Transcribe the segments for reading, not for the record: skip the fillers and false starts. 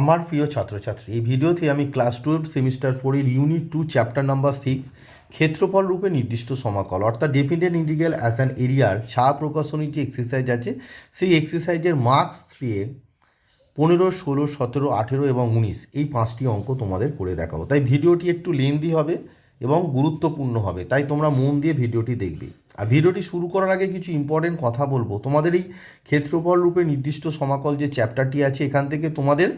আমার প্রিয় ছাত্রছাত্রী, এই ভিডিওতে আমি class 12 semester 4 unit 2 chapter number 6 ক্ষেত্রফল রূপে নির্দিষ্ট সমাকল অর্থাৎ ডিপেন্ডেন্ট ইন্টিগ্রাল অ্যাজ অ্যান এরিয়ার ছায়া প্রকাশনী যে এক্সারসাইজ আছে সেই এক্সারসাইজের মার্কস 3 এর 15, 16, 17, 18 এবং 19 এই 5টি অঙ্ক তোমাদের করে দেখাবো। তাই ভিডিওটি একটু লেন্দি হবে এবং গুরুত্বপূর্ণ হবে, তাই তোমরা মন দিয়ে ভিডিওটি দেখবে। আর ভিডিওটি শুরু করার আগে কিছু ইম্পর্টেন্ট কথা বলবো। তোমাদের এই ক্ষেত্রফল রূপে নির্দিষ্ট সমাকল যে চ্যাপ্টারটি আছে এখান থেকে তোমাদের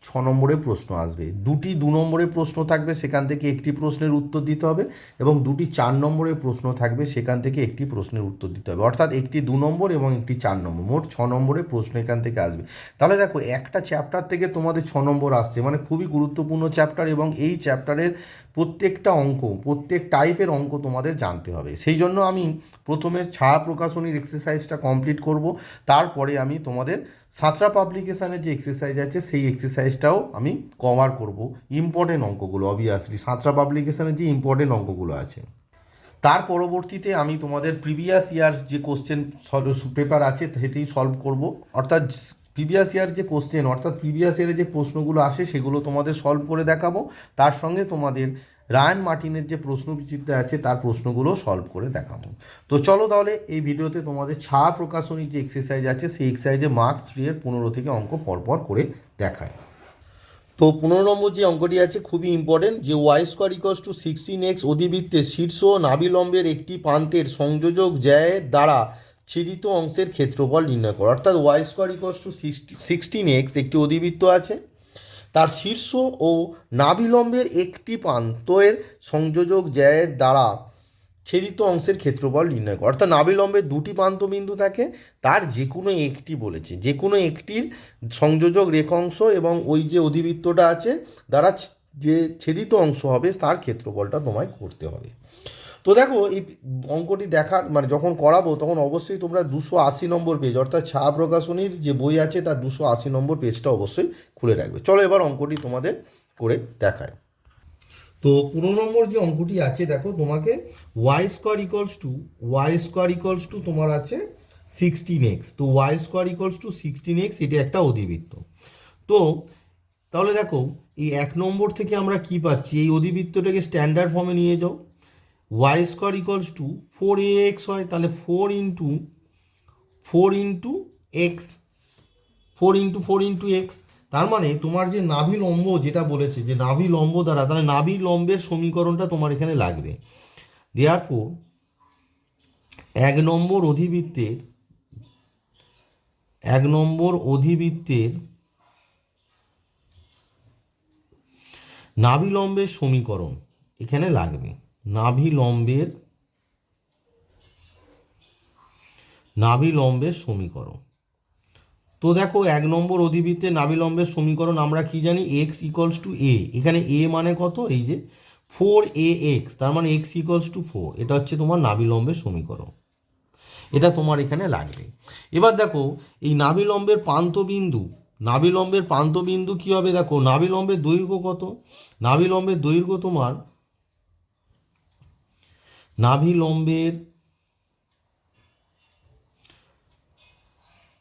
6 নম্বরের প্রশ্ন আসবে, 2টি 2 নম্বরের প্রশ্ন থাকবে, সেখান থেকে একটি প্রশ্নের উত্তর দিতে হবে, এবং 2টি 4 নম্বরের প্রশ্ন থাকবে, সেখান থেকে একটি প্রশ্নের উত্তর দিতে হবে। অর্থাৎ একটি 2 নম্বর এবং একটি 4 নম্বর, মোট 6 নম্বরের প্রশ্ন এখান থেকে আসবে। তাহলে দেখো, একটা চ্যাপ্টার থেকে তোমাদের 6 নম্বর আসছে, মানে খুবই গুরুত্বপূর্ণ চ্যাপ্টার, এবং এই চ্যাপ্টারের প্রত্যেকটা অঙ্ক, প্রত্যেক টাইপের অঙ্ক তোমাদের জানতে হবে। সেই জন্য আমি প্রথমে ছায়া প্রকাশনীর এক্সারসাইজটা কমপ্লিট করব, তারপরে আমি তোমাদের সাঁতরা পাবলিকেশানের যে এক্সারসাইজ আছে সেই এক্সারসাইজটাও আমি কভার করব, ইম্পর্টেন্ট অঙ্কগুলো। অবভিয়াসলি সাঁতরা পাবলিকেশানের যে ইম্পর্টেন্ট অঙ্কগুলো আছে, তার পরবর্তীতে আমি তোমাদের প্রিভিয়াস ইয়ার যে কোশ্চেন পেপার আছে সেটি সলভ করব। অর্থাৎ প্রিভিয়াস ইয়ার যে কোশ্চেন, অর্থাৎ প্রিভিয়াস ইয়ারে যে প্রশ্নগুলো আসে সেগুলো তোমাদের সলভ করে দেখাবো। তার সঙ্গে তোমাদের রায়ান মার্টিনের যে প্রশ্নবিচিত্রা আছে তার প্রশ্নগুলো সলভ করে দেখাবো। তো চলো তাহলে এই ভিডিওতে তোমাদের ছায়া প্রকাশনীর যে এক্সারসাইজ আছে সেই এক্সারসাইজে মার্কস 3 এর 15 থেকে অঙ্ক পরপর করে দেখায়। তো 15 নম্বর যে অঙ্কটি আছে খুবই ইম্পর্টেন্ট, যে y square equals to 16x অধিবৃত্তের শীর্ষ নাভিলম্বের একটি প্রান্তের সংযোজক জ্যায়ের দ্বারা ছেদিত অংশের ক্ষেত্রফল নির্ণয় করো। অর্থাৎ Y square equals to 16x একটি অধিবৃত্ত আছে, তার শীর্ষ ও নাভিলম্বের একটি প্রান্তের সংযোজক জ্যায়ের দ্বারা ছেদিত অংশের ক্ষেত্রফল নির্ণয় করো। অর্থাৎ নাভিলম্বের 2টি প্রান্তবিন্দু থাকে, তার যে কোনো একটি বলেছে, যে কোনো একটির সংযোজক রেখাংশ এবং ওই যে অধিবৃত্তটা আছে দ্বারা যে ছেদিত অংশ হবে তার ক্ষেত্রফলটা তোমায় করতে হবে। তো দেখো, এই অঙ্কটি দেখার মানে যখন করাবো তখন অবশ্যই তোমরা 280 নম্বর পেজ, অর্থাৎ ছায়া প্রকাশনীর যে বই আছে তার 280 নম্বর পেজটা অবশ্যই খুলে রাখবে। চলো এবার অঙ্কটি তোমাদের করে দেখায়। তো 15 নম্বর যে অঙ্কটি আছে, দেখো তোমাকে ওয়াই স্কোয়ার ইকলস টু তোমার আছে 16x। তো Y square equals to 16x এটা একটা অধিবৃত্ত। তো তাহলে দেখো, এই 1 নম্বর থেকে আমরা কি পাচ্ছি, এই অধিবৃত্তটাকে স্ট্যান্ডার্ড ফর্মে নিয়ে যাও। Y square equals two 4ax হয়, তাহলে 4 ইন্টু এক্স, 4 ইন্টু এক্স। তার মানে তোমার যে নাভি লম্ব যেটা বলেছে, যে নাভি লম্ব দ্বারা, তাহলে নাভি লম্বের সমীকরণটা তোমার এখানে লাগবে। দেয়ারফর 1 নম্বর অধিবৃত্তের নাভি লম্বের সমীকরণ এখানে লাগবে। নাভি লম্বের সমীকরণ। তো দেখো, 1 নম্বর অধিবৃত্তের নাভিলম্বের সমীকরণ আমরা কি জানি, x ইকলস টু a। এখানে a মানে কত, এই যে 4ax, তার মানে x ইকলস টু 4। এটা হচ্ছে তোমার নাভিলম্বের সমীকরণ, এটা তোমার এখানে লাগবে। এবার দেখো, এই নাভিলম্বের প্রান্তবিন্দু কি হবে, দেখো নাভিলম্বের দৈর্ঘ্য কত, নাভিলম্বের দৈর্ঘ্য তোমার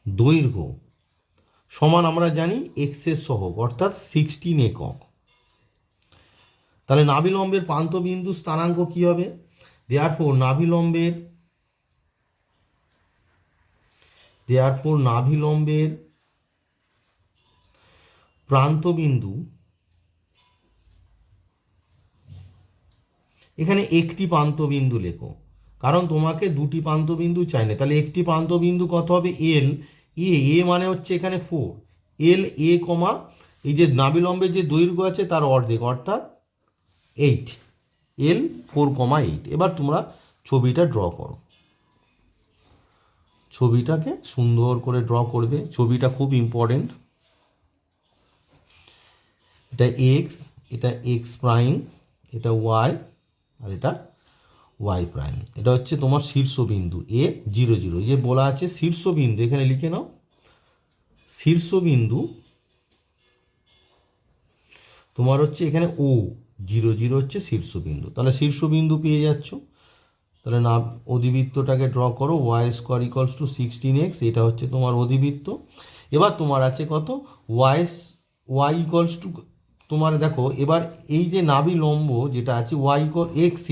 দৈর্ঘ্য সমান আমরা জানি এক্সের সহগ, অর্থাৎ 16 একক। তাহলে নাভিলম্বের প্রান্তবিন্দু স্থানাঙ্ক কি হবে, দেয়ারফর নাভিলম্বের প্রান্তবিন্দু, এখানে একটি প্রান্তবিন্দু লেখো, কারণ তোমাকে 2টি প্রান্তবিন্দু চাই না। তাহলে একটি প্রান্তবিন্দু কত হবে, এল এ মানে হচ্ছে এখানে 4, এল এ কমা এই যে নাভিলম্বের যে দৈর্ঘ্য আছে তার অর্ধেক, অর্থাৎ 8, এল 4,8। এবার তোমরা ছবিটা ড্র করো, ছবিটাকে সুন্দর করে ড্র করবে। ছবিটা খুব ইম্পর্টেন্ট। এটা এক্স, এটা এক্স প্রাইম, এটা ওয়াই, আর এটা ওয়াই প্রাইম। এটা হচ্ছে তোমার শীর্ষবিন্দু A00, যে বলা আছে শীর্ষবিন্দু, এখানে লিখে নাও, শীর্ষবিন্দু তোমার হচ্ছে এখানে O00 হচ্ছে শীর্ষবিন্দু। তাহলে শীর্ষবিন্দু পেয়ে যাচ্ছ। তাহলে না অধিবৃত্তটাকে ড্র করো, y square equals to 16x, এটা হচ্ছে তোমার অধিবৃত্ত। এবার তোমার আছে কত, ওয়াই ইকলস টু তোমার দেখো এবার এই যে নাভি লম্ব যেটা আছে y equal x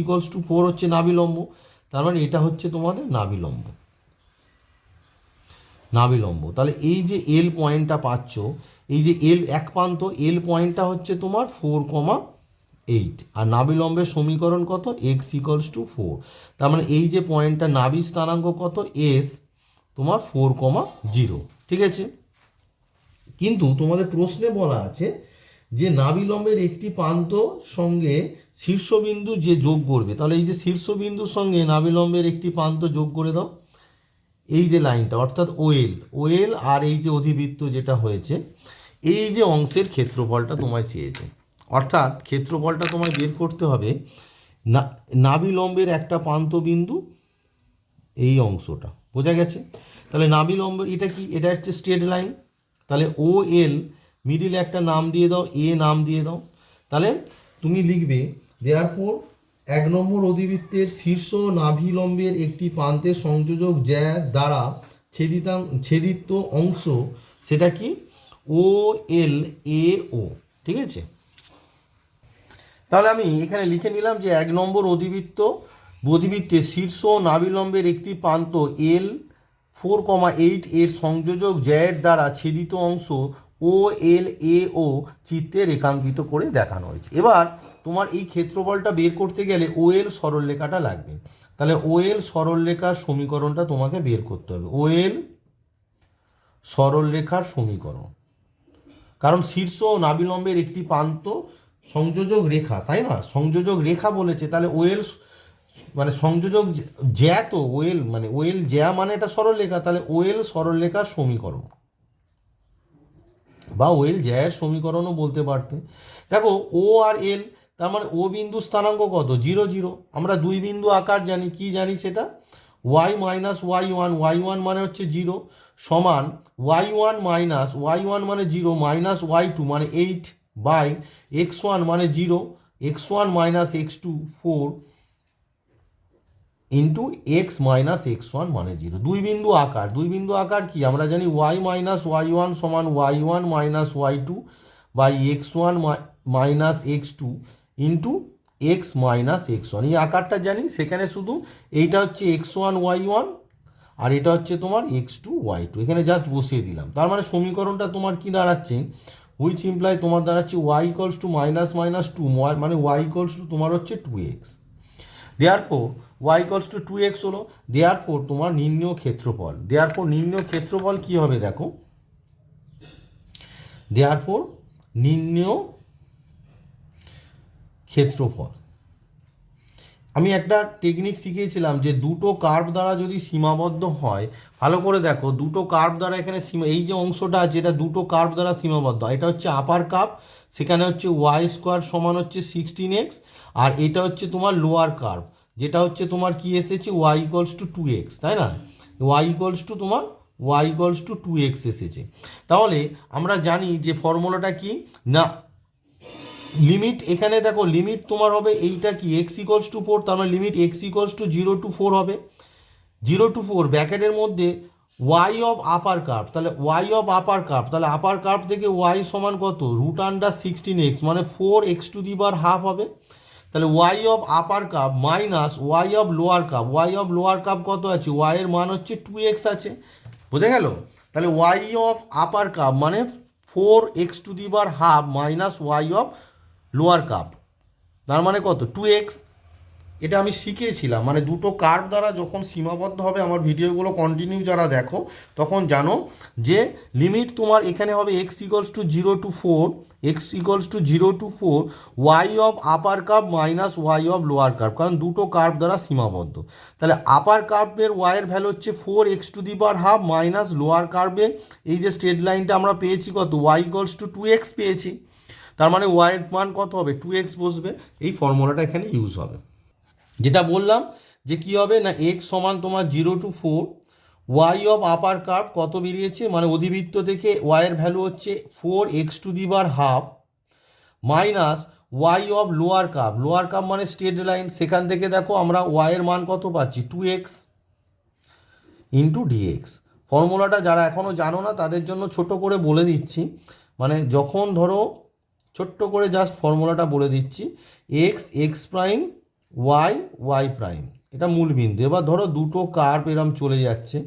equals to 4 হচ্ছে নাভি লম্ব, তার মানে এটা হচ্ছে তোমাদের নাভি লম্ব। তাহলে এই যে এল পয়েন্টটা পাচ্ছ, এই যে এল এক প্রান্ত এল পয়েন্টটা হচ্ছে তোমার 4,8, আর নাভি লম্বের সমীকরণ কত, এক্স ইকলস টু 4। তার মানে এই যে পয়েন্টটা নাভি স্থানাঙ্ক কত, এস তোমার 4,0, ঠিক আছে। কিন্তু তোমাদের প্রশ্নে বলা আছে যে নাভি লম্বের একটি প্রান্ত সঙ্গে শীর্ষবিন্দু যে যোগ করবে, তাহলে এই যে শীর্ষবিন্দুর সঙ্গে নাভি লম্বের একটি প্রান্ত যোগ করে দাও, এই যে লাইনটা অর্থাৎ ওএল আর এই যে অধিবৃত্ত যেটা হয়েছে, এই যে অংশের ক্ষেত্রফলটা তোমায় চেয়েছে। অর্থাৎ ক্ষেত্রফলটা তোমায় বের করতে হবে নাভি লম্বের একটা প্রান্ত বিন্দু, এই অংশটা বোঝা গেছে। তাহলে নাভি লম্বের এটা কি, এটা হচ্ছে স্ট্রেট লাইন, তাহলে ও এল মিডিলে একটা নাম দিয়ে দাও, এ নাম দিয়ে দাও। তাহলে তুমি লিখবে দেয়ারফর 1 নম্বর অধিবৃত্তের শীর্ষ নাভি লম্বের একটি প্রান্তের সংযোজক যা দ্বারা ছেদিত অংশ সেটা কি, ও এল এ ও, ঠিক আছে। তাহলে আমি এখানে লিখে নিলাম যে 1 নম্বর অধিবৃত্তের শীর্ষ নাভি লম্বের একটি প্রান্ত এল 4,8 এর সংযোজক জ্যায়ের দ্বারা ছেদিত অংশ ও এল এ ও চিত্রে রেখাঙ্কিত করে দেখানো হয়েছে। এবার তোমার এই ক্ষেত্রফলটা বের করতে গেলে ও এল সরলরেখাটা লাগবে। তাহলে ও এল সরলরেখার সমীকরণটা তোমাকে বের করতে হবে, ও এল সরলরেখার সমীকরণ, কারণ শীর্ষ ও নাভিলম্বের একটি প্রান্ত সংযোজক রেখা, তাই না, সংযোজক রেখা বলেছে, তাহলে ওয়েল মানে সংযোজক জ্যা, তো ওয়েল মানে ওয়েল জ্যা মানে এটা সরলরেখা, তাহলে ওয়েল সরলরেখার সমীকরণ বা ওয়েল জ্যায়ের সমীকরণও বলতে পারতে। দেখো ও আর এল, তার মানে ও বিন্দু স্থানাঙ্ক কত, 0,0। আমরা দুই বিন্দু আকার জানি, কি জানি সেটা, ওয়াই মাইনাস ওয়াই ওয়ান মানে হচ্ছে 0 সমান ওয়াই ওয়ান মানে 0 মাইনাস ওয়াই2 মানে 8 বাই x1 মানে 0, x1 minus x2 4 into x minus x1 মানে 0। দুই বিন্দু আকার কি আমরা জানি, ওয়াই মাইনাস ওয়াই1 সমান y one minus y two by x1 minus x2 into x minus x1, এই আকারটা জানি। সেখানে শুধু এইটা হচ্ছে x1 y1 আর এটা হচ্ছে তোমার x2 y2, এখানে জাস্ট বসিয়ে দিলাম। তার মানে সমীকরণটা তোমার কি দাঁড়াচ্ছে, হুইচ ইমপ্লাই তোমার দাঁড়াচ্ছে y equals two minus minus 2, মানে y ইকলস টু তোমার হচ্ছে 2x। Therefore y equals two 2x হলো, দেয়ারফোর তোমার নির্ণেয় ক্ষেত্রফল কি হবে দেখো, দেয়ারফোর নির্ণেয় ক্ষেত্রফল, আমি একটা টেকনিক শিখিয়েছিলাম যে দুটো কার্ভ দ্বারা যদি সীমাবদ্ধ হয়, ভালো করে দেখো, দুটো কার্ভ দ্বারা এখানে এই যে অংশটা আছে এটা দুটো কার্ভ দ্বারা সীমাবদ্ধ, এটা হচ্ছে আপার কার্ভ, সেখানে হচ্ছে ওয়াই স্কোয়ার সমান হচ্ছে 16x, আর এটা হচ্ছে তোমার লোয়ার কার্ভ, যেটা হচ্ছে তোমার কি এসেছে ওয়াই ইকলস টু 2x, তাই না, ওয়াই ইকলস টু 2x এসেছে। তাহলে আমরা জানি যে ফর্মুলাটা কি না, লিমিট এখানে দেখো লিমিট তোমার হবে এইটা কি এক্স ইকলস টু 4, তার মানে limit x equals to 0 to 4 হবে, 0 to 4 ব্র্যাকেটের মধ্যে ওয়াই অফ আপার কার্ভ, তাহলে ওয়াই অফ আপার কার্ভ, তাহলে আপার কার্ভ থেকে ওয়াই সমান কত, √16x মানে 4x to the power half হবে। তাহলে y of upper curve minus y of lower curve কত আছে, ওয়াই এর মান হচ্ছে 2x আছে, বোঝা গেল। তাহলে ওয়াই অফ আপার কার্ভ মানে 4x to the power half minus y of lower curve, তার মানে কত 2x। এটা আমি শিখিয়েছিলাম, মানে দুটো কার্ভ দ্বারা যখন সীমাবদ্ধ হবে, আমার ভিডিওগুলো কন্টিনিউ যারা দেখো তখন জানো যে লিমিট তোমার এখানে হবে x equals to 0 to 4 y of upper curve minus y of lower curve, কারণ দুটো কার্ভ দ্বারা সীমাবদ্ধ। তাহলে আপার কার্ভের ওয়াইয়ের ভ্যালু হচ্ছে 4x to the power half minus lower কার্ভে এই যে স্ট্রেট লাইনটা আমরা পেয়েছি কত, ওয়াই ইকলস টু 2x পেয়েছি, তার মানে ওয়াইয়ের মান কত হবে 2x বসবে, এই ফর্মুলাটা এখানে ইউজ হবে। যেটা বললাম যে কি হবে না, x সমান তোমার 0 to 4 y of upper curve কত বেরিয়েছে, মানে অধিবৃত্ত থেকে ওয়াইয়ের ভ্যালু হচ্ছে 4x to the power half minus y of lower curve মানে স্ট্রেট লাইন, সেখান থেকে দেখো আমরা ওয়াইয়ের মান কত পাচ্ছি 2x ইন্টু ডিএক্স। ফর্মুলাটা যারা এখনও জানো না তাদের জন্য ছোট করে বলে দিচ্ছি, মানে যখন ধরো ছোট্ট করে জাস্ট ফর্মুলাটা বলে দিচ্ছি, এক্স প্রাইম ওয়াই প্রাইম, এটা মূল বিন্দু। এবার ধরো দুটো কার্ভ এরম চলে যাচ্ছে,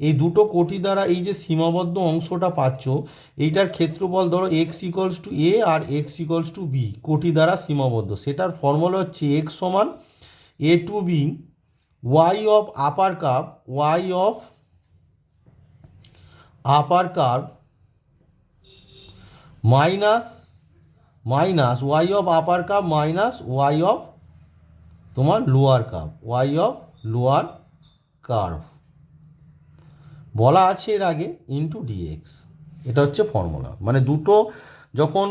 এই দুটো কোটি দ্বারা এই যে সীমাবদ্ধ অংশটা পাচ্ছ, এইটার ক্ষেত্রফল ধরো এক্স ইকলস টু এ আর এক্স ইকলস টু বি, কোটি দ্বারা সীমাবদ্ধ, সেটার ফর্মুলা হচ্ছে এক্স সমান a to b y of upper curve, y of upper curve minus y of upper curve minus y of তোমার lower curve, y of lower curve বলা আছে এর আগে ইন্টু ডিএক্স। এটা হচ্ছে ফর্মুলা। মানে দুটো যখন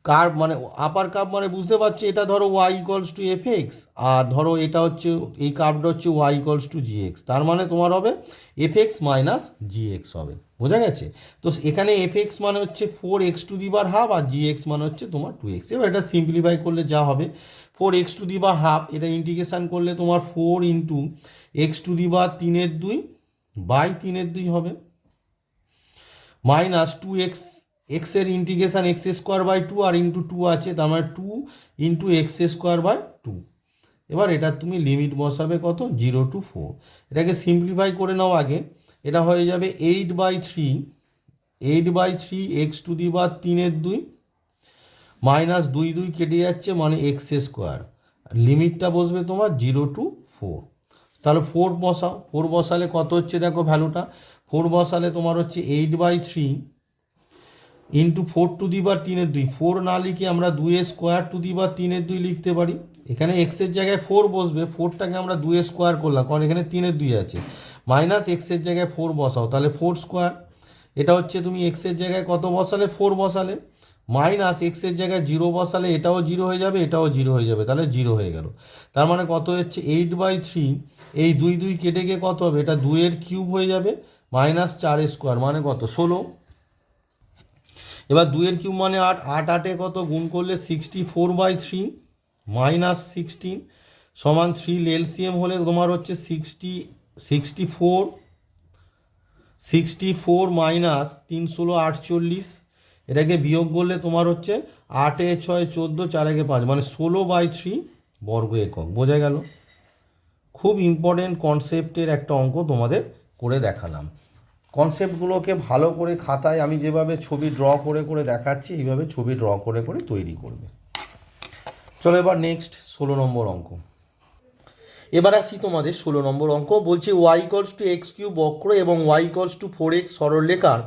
কার্ভ, মানে আপার কার্ভ মানে বুঝতে পারছি, এটা ধরো y equals to f x, আর ধরো এটা হচ্ছে এই কার্ভটা হচ্ছে y equals to g x, তার মানে তোমার হবে f x minus g x হবে। বোঝা গেছে? তো এখানে এফ এক্স মানে হচ্ছে 4x⁻½ আর জি এক্স মানে হচ্ছে তোমার 2x। এবার এটা সিম্পলিফাই করলে যা হবে 4x⁻², এটা ইন্টিগ্রেশান করলে তোমার 4 ইন্টু x⁻³ বাই 3/2 হবে, মাইনাস 2x, এক্সের ইন্টিগ্রেশান x²/2 আর ইন্টু 2 আছে, তার মানে 2 ইন্টু x²/2। এবার এটা তুমি লিমিট বসাবে কত, 0 to 4। এটাকে সিম্পলিফাই করে নাও আগে, এটা হয়ে যাবে 8/3 x⁻³ মাইনাস 2 কেটে যাচ্ছে, মানে x²। লিমিটটা বসবে তোমার 0 to 4। তাহলে 4 বসাও, 4 বসালে কত হচ্ছে দেখো ভ্যালুটা, 4 বসালে তোমার হচ্ছে 8/3 ইন্টু 4⁻³ 4 না লিখে আমরা 2² লিখতে পারি। এখানে এক্সের জায়গায় 4 বসবে, 4টাকে আমরা 2² করলাম কারণ এখানে 3/2 আছে, মাইনাস এক্সের জায়গায় 4 বসাও, তাহলে 4²। এটা হচ্ছে তুমি এক্সের জায়গায় কত বসালে, 4 বসালে, মাইনাস এক্সের জায়গায় 0 বসালে এটাও 0 হয়ে যাবে, এটাও 0 হয়ে যাবে, তাহলে 0 হয়ে গেল। তার মানে কত হচ্ছে 8/3, এই 2 কেটে গিয়ে কত হবে, এটা 2³ হয়ে যাবে, মাইনাস 4² মানে কত 16। এবার 2³ মানে 8, 8 কত গুণ করলে 64/3 মাইনাস 16 সমান 3, এলসিএম হলে তোমার হচ্ছে 64 মাইনাস 3 16 48, এটাকে বিয়োগ করলে তোমার হচ্ছে 8 6 14 4 5, মানে 16/3 বর্গ একক। বোঝা গেল? খুব ইম্পর্টেন্ট কনসেপ্টের একটা অঙ্ক তোমাদের করে দেখালাম। কনসেপ্টগুলোকে ভালো করে খাতায় আমি যেভাবে ছবি ড্র করে করে দেখাচ্ছি, এইভাবে ছবি ড্র করে করে তৈরি করবে। চলো এবার নেক্সট 16 নম্বর অঙ্ক। এবার আসি তোমাদের 16 নম্বর অঙ্ক। বলছি y equals to x cube বক্র এবং y ইকলস টু 4x সরলরেখার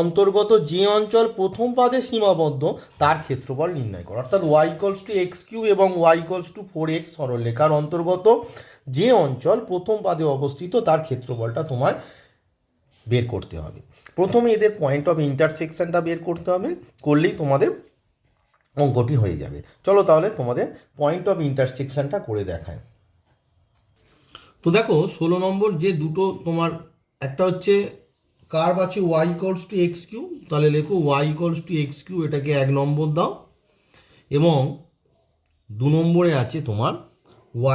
অন্তর্গত যে অঞ্চল প্রথম পাদে সীমাবদ্ধ তার ক্ষেত্রফল নির্ণয় করো। অর্থাৎ y equals to x cube এবং y ইকলস টু 4x সরলরেখার অন্তর্গত যে অঞ্চল প্রথম পাদে অবস্থিত তার ক্ষেত্রফলটা তোমার বের করতে হবে। প্রথমে এদের পয়েন্ট অফ ইন্টারসেকশনটা বের করতে হবে, করলেই তোমাদের অঙ্কটি হয়ে যাবে। চলো তাহলে তোমাদের পয়েন্ট অফ ইন্টারসেকশনটা করে দেখায়। তো দেখো 16 নম্বর যে দুটো তোমার, একটা হচ্ছে কার্ভ আছে y equals to x cube, তাহলে লেখো y equals to x cube, এটাকে 1 নম্বর দাও, এবং 2 নম্বরে আছে তোমার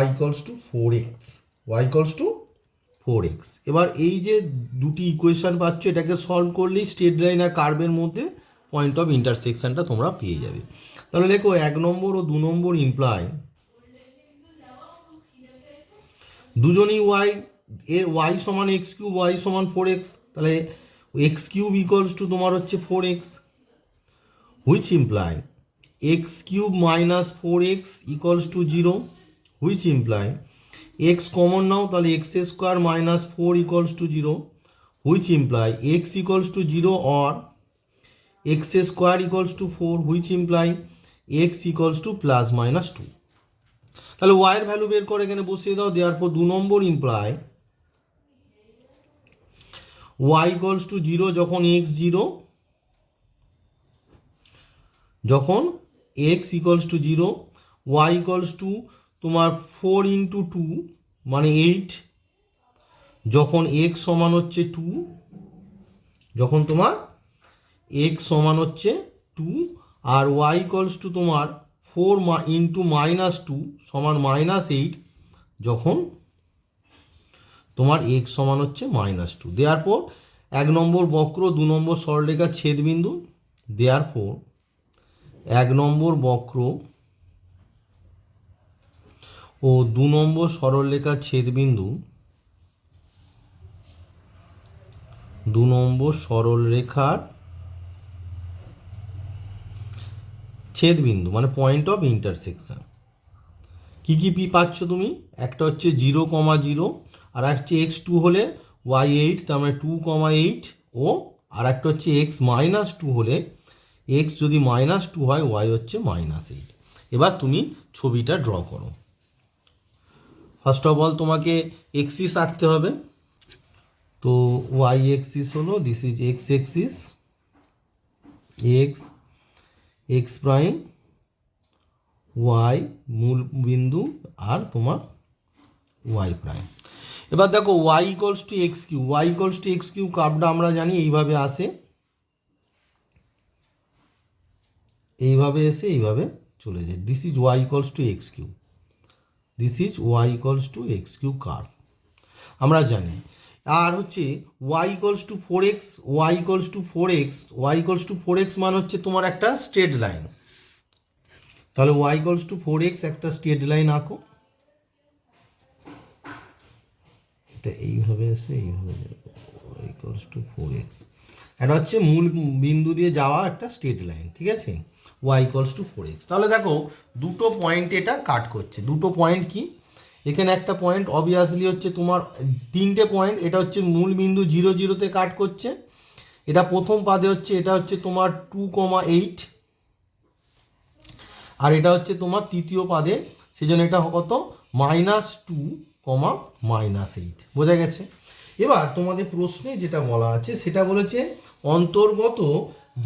y equals two 4x, y equals two 4x। এবার এই যে দুটি ইকুয়েশন পাচ্ছ, এটাকে সলভ করলেই স্ট্রেট লাইন আর কার্ভের মধ্যে পয়েন্ট অফ ইন্টারসেকশনটা তোমরা পেয়ে যাবে। তাহলে দেখো 1 নম্বর ও 2 নম্বর ইমপ্লাই দুজনই y, এর y সমান x কিউব, y সমান 4x, তাহলে x কিউব ইকুয়ালস টু তোমার হচ্ছে 4x, হুইচ ইমপ্লাই x কিউব minus 4x equals to 0, which imply x common নাও, তাহলে x² minus 4 equals to 0, which imply x equals to 0 or x² equals to 4, which imply x equals to plus minus 2। তাহলে y এর value বের করে এখানে বসিয়ে দাও। দেওয়ার পর 2 নম্বর ইমপ্লাই y ইকুয়ালস টু 0 যখন x 0, যখন x equals to 0, y equals two তোমার 4 ইন্টু 2 মানে 8, যখন x সমান হচ্ছে 2, যখন তোমার x সমান হচ্ছে 2 আর y ইকুয়ালস টু তোমার 4 ইন্টু মাইনাস 2 সমান মাইনাস 8, যখন তোমার x সমান হচ্ছে মাইনাস 2। দেওয়ার পর 1 নম্বর বক্র 2 নম্বর সরলরেখার ছেদবিন্দু, দেয়ারফোর 1 নম্বর বক্র ও 2 নম্বর সরলরেখার ছেদবিন্দু 2 নম্বর সরলরেখার ছেদবিন্দু মানে পয়েন্ট অফ ইন্টারসেকশন। কি কি পি পাচ্ছ তুমি? একটা হচ্ছে 0,0 আর হচ্ছে x2 হলে y8, তার মানে 2,8, ও আর একটা হচ্ছে x-2 হলে x যদি -2 হয় y হচ্ছে -8। এবার তুমি ছবিটা ড্র করো। ফার্স্ট অফ অল তোমাকে এক্সিস আঁকতে হবে। তো y এক্সিস হলো, this is x axis, x prime, y মূল বিন্দু আর তোমার y প্রাইম। এবার দেখো y equals to x cube, y equals to x cube কার্ভটা আমরা জানি এইভাবে আসে, এইভাবে এসে এইভাবে চলে যায়। This is y equals to x cube, this is y equals to x cube curve আমরা জানি। আর হচ্ছে y equals to 4x, y equals to 4x, y equals to 4x মানে হচ্ছে তোমার একটা স্ট্রেট লাইন। তাহলে y ইকুয়ালস টু 4x একটা স্ট্রেট লাইন আঁকো, এটা এইভাবে এসে এইভাবে যাবে, y ইকুয়ালস টু 4x, এটা হচ্ছে মূল বিন্দু দিয়ে যাওয়া একটা স্ট্রেট লাইন, ঠিক আছে, y ইকুয়ালস টু 4x। তাহলে দেখো দুটো পয়েন্ট এটা কাট করছে। দুটো পয়েন্ট কি, এখানে একটা পয়েন্ট অবভিয়াসলি হচ্ছে তোমার 3টে পয়েন্ট, এটা হচ্ছে মূল বিন্দু 0,0তে কাট করছে, এটা প্রথম পাদে হচ্ছে, এটা হচ্ছে তোমার 2,8, আর এটা হচ্ছে তোমার তৃতীয় পাদে, সেজন্য এটা কত -2, -8। বোঝা গেছে? এবার তোমাদের প্রশ্নে যেটা বলা আছে সেটা বলেছে অন্তর্গত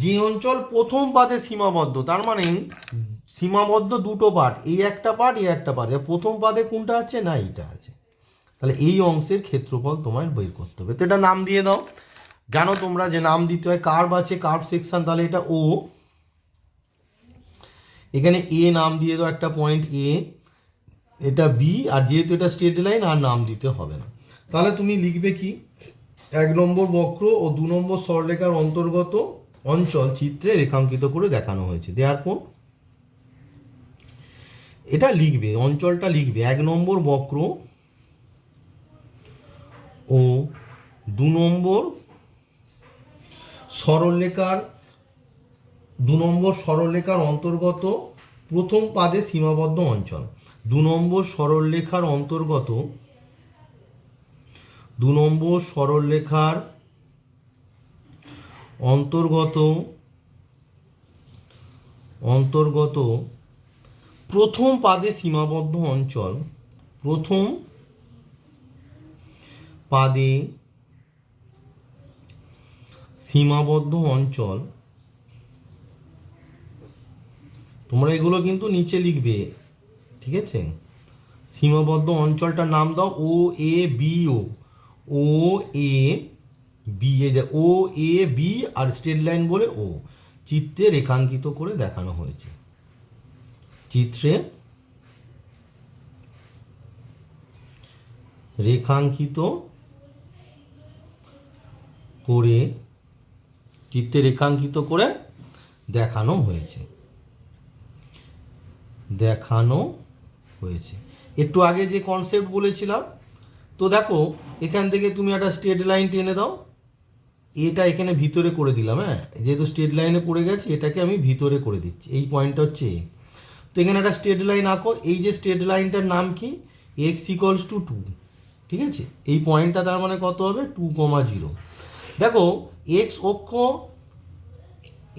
যে অঞ্চল প্রথম পাদে সীমাবদ্ধ, তার মানে সীমাবদ্ধ দুটো পার্ট, এই একটা পার্ট, এই একটা পার্ট, প্রথম পাদে কোনটা আছে না এইটা আছে, তাহলে এই অংশের ক্ষেত্রফল তোমার বের করতে হবে। তো এটা নাম দিয়ে দাও, জানো তোমরা যে নাম দিতে হয়। কার্ভ আছে, কার্ভ সেকশন, তাহলে এটা ও, এখানে এ নাম দিয়ে দাও একটা পয়েন্ট এ, এটা বি, আর যেহেতু এটা স্ট্রেট লাইন আর নাম দিতে হবে না। তাহলে তুমি লিখবে কি, 1 নম্বর বক্র ও 2 নম্বর সরলরেখার অন্তর্গত অঞ্চল চিত্রে রেখাঙ্কিত করে দেখানো হয়েছে। দেয়ারফোর এটা লিখবে, অঞ্চলটা লিখবে 1 নম্বর বক্র ও 2 নম্বর সরলরেখার, 2 নম্বর সরলরেখার অন্তর্গত প্রথম পাদে সীমাবদ্ধ অঞ্চল। 2 নম্বর সরলরেখার অন্তর্গত, 2 নম্বর সরলরেখার অন্তর্গত প্রথম পাদে সীমাবদ্ধ অঞ্চল, প্রথম পাদে সীমাবদ্ধ অঞ্চল, তোমরা এগুলো কিন্তু নিচে লিখবে, ঠিক আছে। সীমাবদ্ধ অঞ্চলটার নাম দাও ও A B, O A B, O A B R straight line বলে ও, চিত্রে রেখাঙ্কিত করে দেখানো হয়েছে, চিত্রে রেখাঙ্কিত করে, চিত্রে রেখাঙ্কিত করে দেখানো হয়েছে, দেখানো হয়েছে। একটু আগে যে কনসেপ্ট বলেছিলাম, তো দেখো এখান থেকে তুমি একটা স্ট্রেট লাইন টেনে দাও, এটা এখানে ভিতরে করে দিলাম, হ্যাঁ, যেহেতু স্ট্রেট লাইনে পড়ে গেছে এটাকে আমি ভিতরে করে দিচ্ছি, এই পয়েন্টটা হচ্ছে এ। তো এখানে একটা স্ট্রেট লাইন আঁকো, এই যে স্ট্রেট লাইনটার নাম কি, এক্স ইকুয়ালস টু 2, ঠিক আছে। এই পয়েন্টটা তার মানে কত হবে, 2,0। দেখো এক্স অক্ষ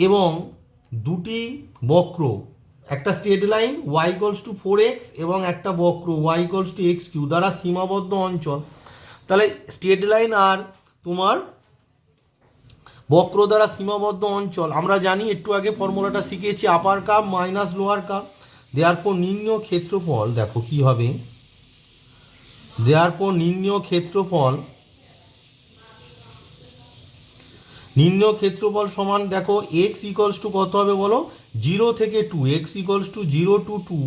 এবং দুটি বক্র, একটা straight line y equals to 4x এবং একটা বক্র y equals to x cube দ্বারা সীমাবদ্ধ অঞ্চল। তাহলে স্ট্রেট লাইন আর তোমার বক্র দ্বারা সীমাবদ্ধ অঞ্চল আমরা জানি, একটু আগে ফর্মুলাটা শিখেছি, আপার কার্ভ মাইনাস লোয়ার কার্ভ। দেয়ারপর নির্ণয় ক্ষেত্রফল, দেখো কি হবে, দেয়ারপর নির্ণয় ক্ষেত্রফল সমান, দেখো এক্স ইকুয়ালস টু কত হবে বলো, 0 থেকে 2, x equals to 0 to 2,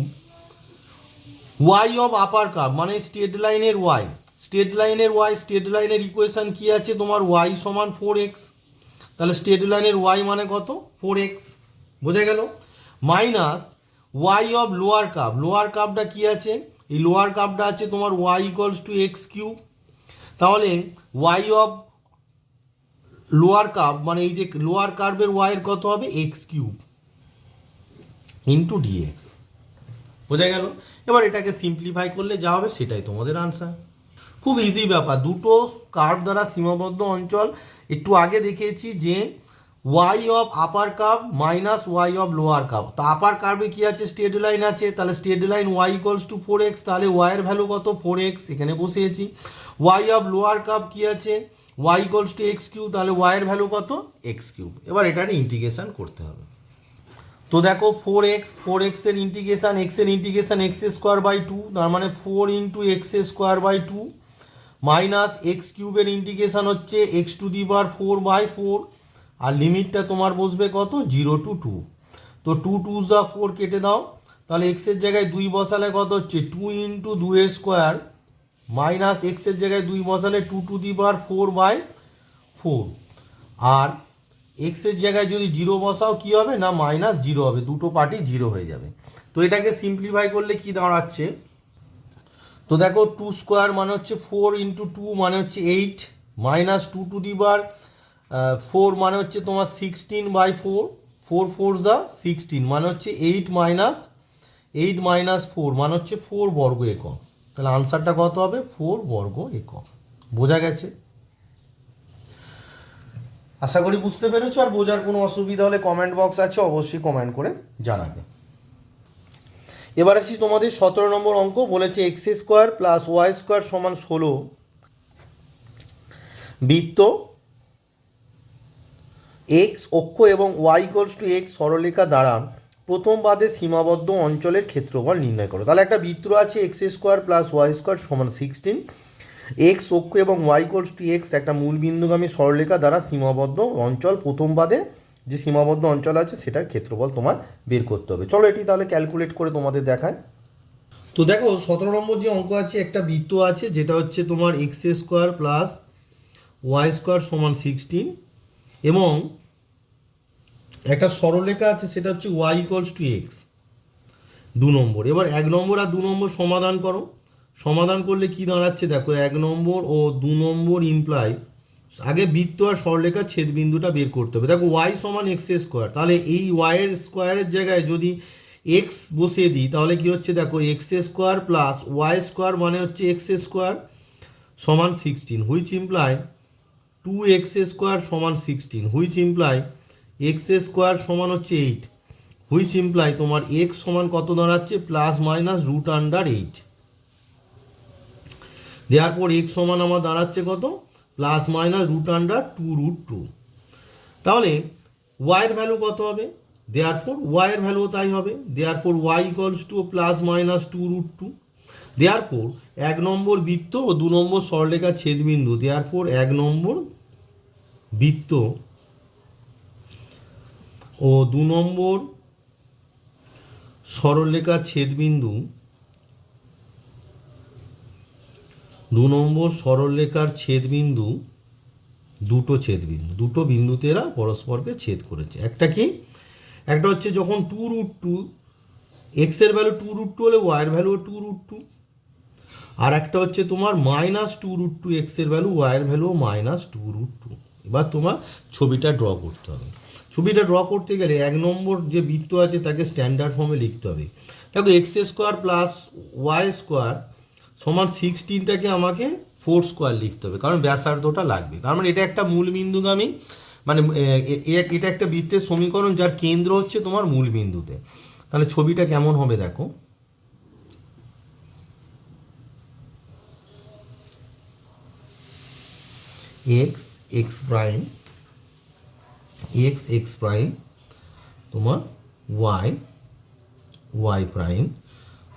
y of upper curve মানে স্ট্রেট লাইনের ওয়াই, স্ট্রেট লাইনের ওয়াই, স্ট্রেট লাইনের ইকুয়েশন কি আছে তোমার, ওয়াই সমান 4x, তাহলে স্ট্রেট লাইনের ওয়াই মানে কত 4x, বোঝা গেল। Minus y of lower curve, lower কার্ভটা কি আছে, এই লোয়ার কার্ভটা আছে তোমার y equals to x cube, তাহলে ওয়াই অফ লোয়ার কার্ভ মানে এই যে লোয়ার কার্ভের ওয়াইয়ের কত হবে এক্স কিউব ইন্টু ডিএক্স, বোঝা গেল। এবার এটাকে সিম্পলিফাই করলে যা হবে সেটাই তোমাদের আনসার। খুব ইজি ব্যাপার, দুটো কার্ভ দ্বারা সীমাবদ্ধ অঞ্চল। একটু আগে দেখিয়েছি যে y of upper curve minus y of lower curve, তো আপার কার্ভে কি আছে স্ট্রেট লাইন আছে, তাহলে straight line y equals to 4x, তাহলে ওয়াইয়ের ভ্যালু কত 4x, এখানে বসিয়েছি। ওয়াই অফ লোয়ার কার্ভ কি আছে y equals to x cube, তাহলে ওয়াইয়ের ভ্যালু কত এক্স কিউব। এবার এটার ইন্টিগ্রেশন করতে হবে। তো দেখো 4x এর ইন্টিগ্রেশন, এক্স এর ইন্টিগ্রেশন এক্স স্কোয়ার বাই 2, তার মানে 4 into x square by 2 minus x কিউবের ইন্টিগ্রেশন হচ্ছে এক্স টু দি পাওয়ার 4/4, আর লিমিটটা তোমার বসবে কত 0 to 2, তো 2 2 যা 4 কেটে দাও, তাহলে এক্সের জায়গায় 2 বসালে কত হচ্ছে 2 ইন্টু 2 স্কোয়ার মাইনাস এক্সের জায়গায় 2 বসালে 2 টু দি পাওয়ার 4/4, আর এক্সের জায়গায় যদি 0 বসাও কি হবে না -0 হবে, দুটো পার্টি 0 হয়ে যাবে। তো এটাকে সিম্পলিফাই করলে কি দাঁড়াচ্ছে, তো দেখো 2 স্কোয়ার মানে হচ্ছে 4 ইন্টু 2 মানে হচ্ছে 8 মাইনাস 2 টু দি পাওয়ার 4 মানে হচ্ছে তোমার 16/4, 4 4 যা 16 মানে হচ্ছে 8 মাইনাস 4 মানে হচ্ছে 4 বর্গ একক, তাহলে আনসারটা কত হবে 4 বর্গ একক। বোঝা গেছে? আশা করি বুঝতে পেরেছো। আর বোঝার কোনো অসুবিধা হলে কমেন্ট বক্স আছে, অবশ্যই কমেন্ট করে জানাবে। এবার আসি তোমাদের 17 নম্বর অঙ্ক, বলেছে x square plus y square সমান 16 বৃত্ত এক্স অক্ষ এবং ওয়াই ইকুয়ালস টু এক্স সরলরেখা দ্বারা প্রথম বাদে সীমাবদ্ধ অঞ্চলের ক্ষেত্রফল নির্ণয় করো। তাহলে একটা বৃত্ত আছে x square plus y square সমান 16, এক্স অক্ষ এবং ওয়াই ইকুয়ালস টু এক্স একটা মূল বিন্দুগামী সরলরেখা দ্বারা সীমাবদ্ধ অঞ্চল প্রথম বাদে যে সীমাবদ্ধ অঞ্চল আছে সেটার ক্ষেত্রফল তোমার বের করতে হবে। চলো এটি তাহলে ক্যালকুলেট করে তোমাদের দেখায়। তো দেখো 17 নম্বর যে অঙ্ক আছে, একটা বৃত্ত আছে যেটা হচ্ছে তোমার x square plus y square সমান 16 এবং একটা সরলরেখা আছে সেটা হচ্ছে ওয়াই ইকুয়ালস টু এক্স 2 নম্বর। এবার 1 নম্বর আর 2 নম্বর সমাধান করো, সমাধান করলে কি দাঁড়াচ্ছে দেখো 1 নম্বর ও 2 নম্বর ইমপ্লাই আগে বৃত্ত আর সরলরেখার ছেদবিন্দুটা বের করতে হবে। দেখো ওয়াই সমান এক্স স্কোয়ার, তাহলে এই ওয়াইয়ের স্কোয়ারের জায়গায় যদি এক্স বসিয়ে দিই তাহলে কি হচ্ছে দেখো x square plus y square মানে হচ্ছে এক্স স্কোয়ার সমান 16, হুইচ ইমপ্লাই 2x স্কোয়ার সমান 16, হুইচ ইমপ্লাই এক্স স্কোয়ার সমান হচ্ছে 8, হুইচ ইমপ্লাই তোমার এক্স সমান কত দাঁড়াচ্ছে +√8, দেয়ারপর এক্স সমান আমার দাঁড়াচ্ছে কত +√2√2। তাহলে ওয়াইয়ের ভ্যালু কত হবে, দেয়ারপর ওয়াইয়ের ভ্যালু তাই হবে, দেয়ারপর ওয়াই ইকুয়ালস টু +-2√2। দেয়ারপর 1 নম্বর বৃত্ত ও 2 নম্বর সরলরেখার ছেদবিন্দু, দেয়ারপর 1 নম্বর বৃত্ত ও 2 নম্বর সরলরেখার ছেদবিন্দু, 2 নম্বর সরলরেখার ছেদবিন্দু দুটো বিন্দুতে এরা পরস্পরকে ছেদ করেছে। একটা কি, একটা হচ্ছে যখন 2√2 এক্সের ভ্যালু 2√2 হলে ওয়াইয়ের ভ্যালু 2√2, আর একটা হচ্ছে তোমার -2√2 এক্সের ভ্যালু ওয়াইয়ের ভ্যালু -2√2। এবার তোমার ছবিটা ড্র করতে হবে। ছবিটা ড্র করতে গেলে 1 নম্বর যে বৃত্ত আছে তাকে স্ট্যান্ডার্ড ফর্মে লিখতে হবে। দেখো x square plus y square সমান 16টাকে আমাকে 4 স্কোয়ার লিখতে হবে, কারণ ব্যাসার্ধটা লাগবে। তার মানে এটা একটা মূল বিন্দুগামী, মানে এটা একটা বৃত্তের সমীকরণ যার কেন্দ্র হচ্ছে তোমার মূল বিন্দুতে। তাহলে ছবিটা কেমন হবে দেখো, এক্স প্রাইম তোমার ওয়াই প্রাইম,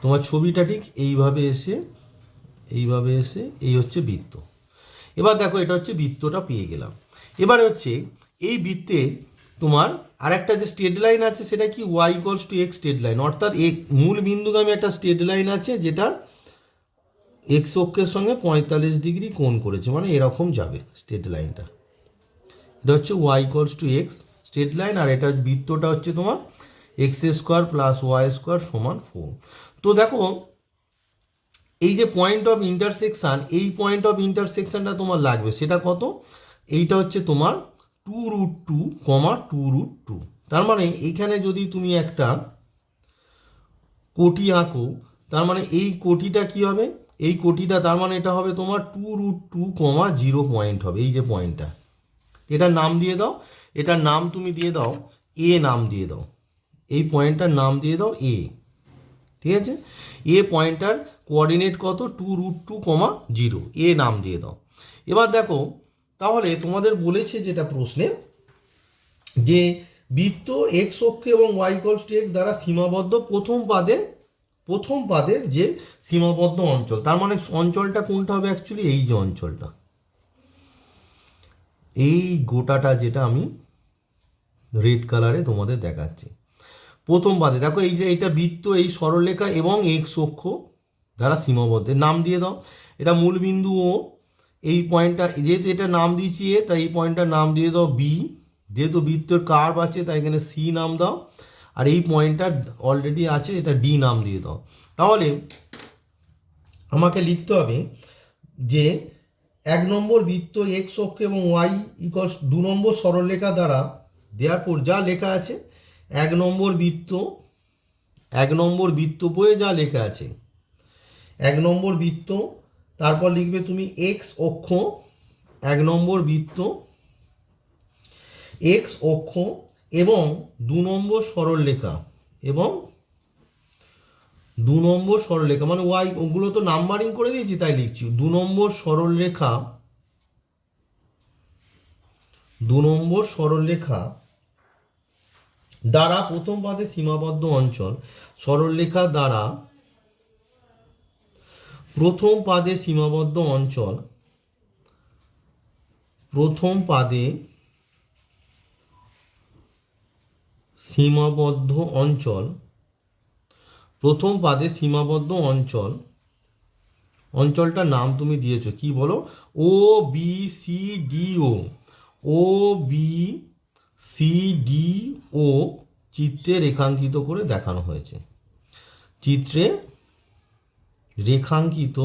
তোমার ছবিটা ঠিক এইভাবে এসে এই হচ্ছে বৃত্ত। এবার দেখো এটা হচ্ছে বৃত্তটা পেয়ে গেলাম। এবারে হচ্ছে এই বৃত্তে তোমার আরেকটা যে স্ট্রেট লাইন আছে সেটা কি y equals to x straight line, অর্থাৎ মূল বিন্দুগামী একটা স্ট্রেট লাইন আছে যেটা এক্স অক্ষের সঙ্গে 45 ডিগ্রি কোণ করেছে, মানে এরকম যাবে স্ট্রেট লাইনটা, এটা হচ্ছে y equals to x straight line, আর এটা বৃত্তটা হচ্ছে তোমার x square plus y square সমান 4। তো দেখো এই যে পয়েন্ট অফ ইন্টারসেকশান, এই পয়েন্ট অফ ইন্টারসেকশানটা তোমার লাগবে, সেটা কত? এইটা হচ্ছে তোমার 2√2, 2√2। তার মানে এইখানে যদি তুমি একটা কোটি আঁকো, তার মানে এই কোটিটা কি হবে? এই কোটিটা তার মানে এটা হবে তোমার 2√2, 0 পয়েন্ট হবে, এই যে পয়েন্টটা। এটার নাম দিয়ে দাও, এটার নাম তুমি দিয়ে দাও এ, নাম দিয়ে দাও, এই পয়েন্টটার নাম দিয়ে দাও এ। ঠিক আছে, এ পয়েন্টটার কোঅর্ডিনেট কত? 2√2, 0, এ নাম দিয়ে দাও। এবার দেখো, তাহলে তোমাদের বলেছে যেটা প্রশ্নে, যে বৃত্ত এক্স অক্ষ এবং ওয়াই ইকুয়ালস টু এক্স দ্বারা সীমাবদ্ধ প্রথম পাদের যে সীমাবদ্ধ অঞ্চল, তার মানে অঞ্চলটা কোনটা হবে অ্যাকচুয়ালি? এই যে অঞ্চলটা, এই গোটাটা যেটা আমি রেড কালারে তোমাদের দেখাচ্ছি, প্রথম পাদে দেখো এই যে এটা বৃত্ত, এই সরলরেখা এবং এক্স অক্ষ দ্বারা সীমাবদ্ধ, নাম দিয়ে দাও। এটা মূল বিন্দু ও, এই পয়েন্টটা যেহেতু এটা নাম দিয়েছি এ, তাই এই পয়েন্টটার নাম দিয়ে দাও বি। যেহেতু বৃত্তের কার্ভ আছে তাই এখানে সি নাম দাও, আর এই পয়েন্টটা অলরেডি আছে, এটা ডি নাম দিয়ে দাও। তাহলে আমাকে লিখতে হবে যে 1 নম্বর বৃত্ত এক্স অক্ষ এবং ওয়াই ইকুয়ালস 2 নম্বর সরলরেখা দ্বারা দেওয়ার পর যা লেখা আছে, 1 নম্বর বৃত্ত বইয়ে যা লেখা আছে, 1 নম্বর বৃত্ত, তারপর লিখবে তুমি এক্স অক্ষ, 1 নম্বর বৃত্ত এক্স অক্ষ এবং 2 নম্বর সরলরেখা, এবং 2 নম্বর সরলরেখা মানে ওয়াই, ওগুলো তো নাম্বারিং করে দিয়েছি তাই লিখছি। 2 নম্বর সরলরেখা দ্বারা প্রথম পাদে সীমাবদ্ধ অঞ্চল, সরলরেখা দ্বারা প্রথম পাদে সীমাবদ্ধ অঞ্চল, প্রথম পাদে সীমাবদ্ধ অঞ্চল, প্রথম পাদে সীমাবদ্ধ অঞ্চল, অঞ্চলটার নাম তুমি দিয়েছো কি বলো? ও বি সি ডি ও, ও বি সি ডি ও চিত্রে রেখাঙ্কিত করে দেখানো হয়েছে, চিত্রে রেখাঙ্কিত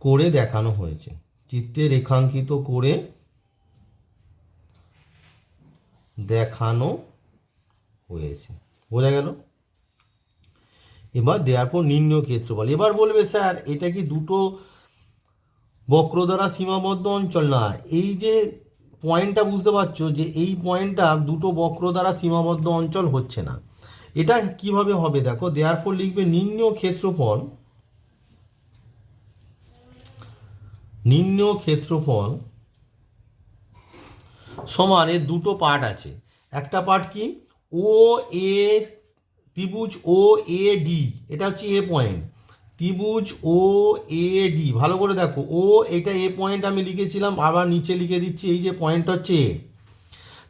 করে দেখানো হয়েছে, চিত্রে রেখাঙ্কিত করে দেখানো হয়েছে। বোঝা গেল? এবার দেওয়ার পর নির্ণয় ক্ষেত্রফল। এবার বলবে স্যার এটা কি দুটো বক্র দ্বারা সীমাবদ্ধ অঞ্চল? না, এই যে পয়েন্টটা বুঝতে পারছো যে এই পয়েন্টটা দুটো বক্র দ্বারা সীমাবদ্ধ অঞ্চল হচ্ছে না। এটা কিভাবে হবে দেখো, দেওয়ার পর লিখবে নির্ণয় ক্ষেত্রফল সমান, এর দুটো পার্ট আছে। একটা পার্ট কি? ও এ, ত্রিভুজ ও এ ডি, এটা হচ্ছে এ পয়েন্ট, ত্রিভুজ ও এ ডি, ভালো করে দেখো, ও এটা এ পয়েন্ট আমি লিখেছিলাম, আবার নিচে লিখে দিচ্ছি, এই যে পয়েন্ট হচ্ছে এ।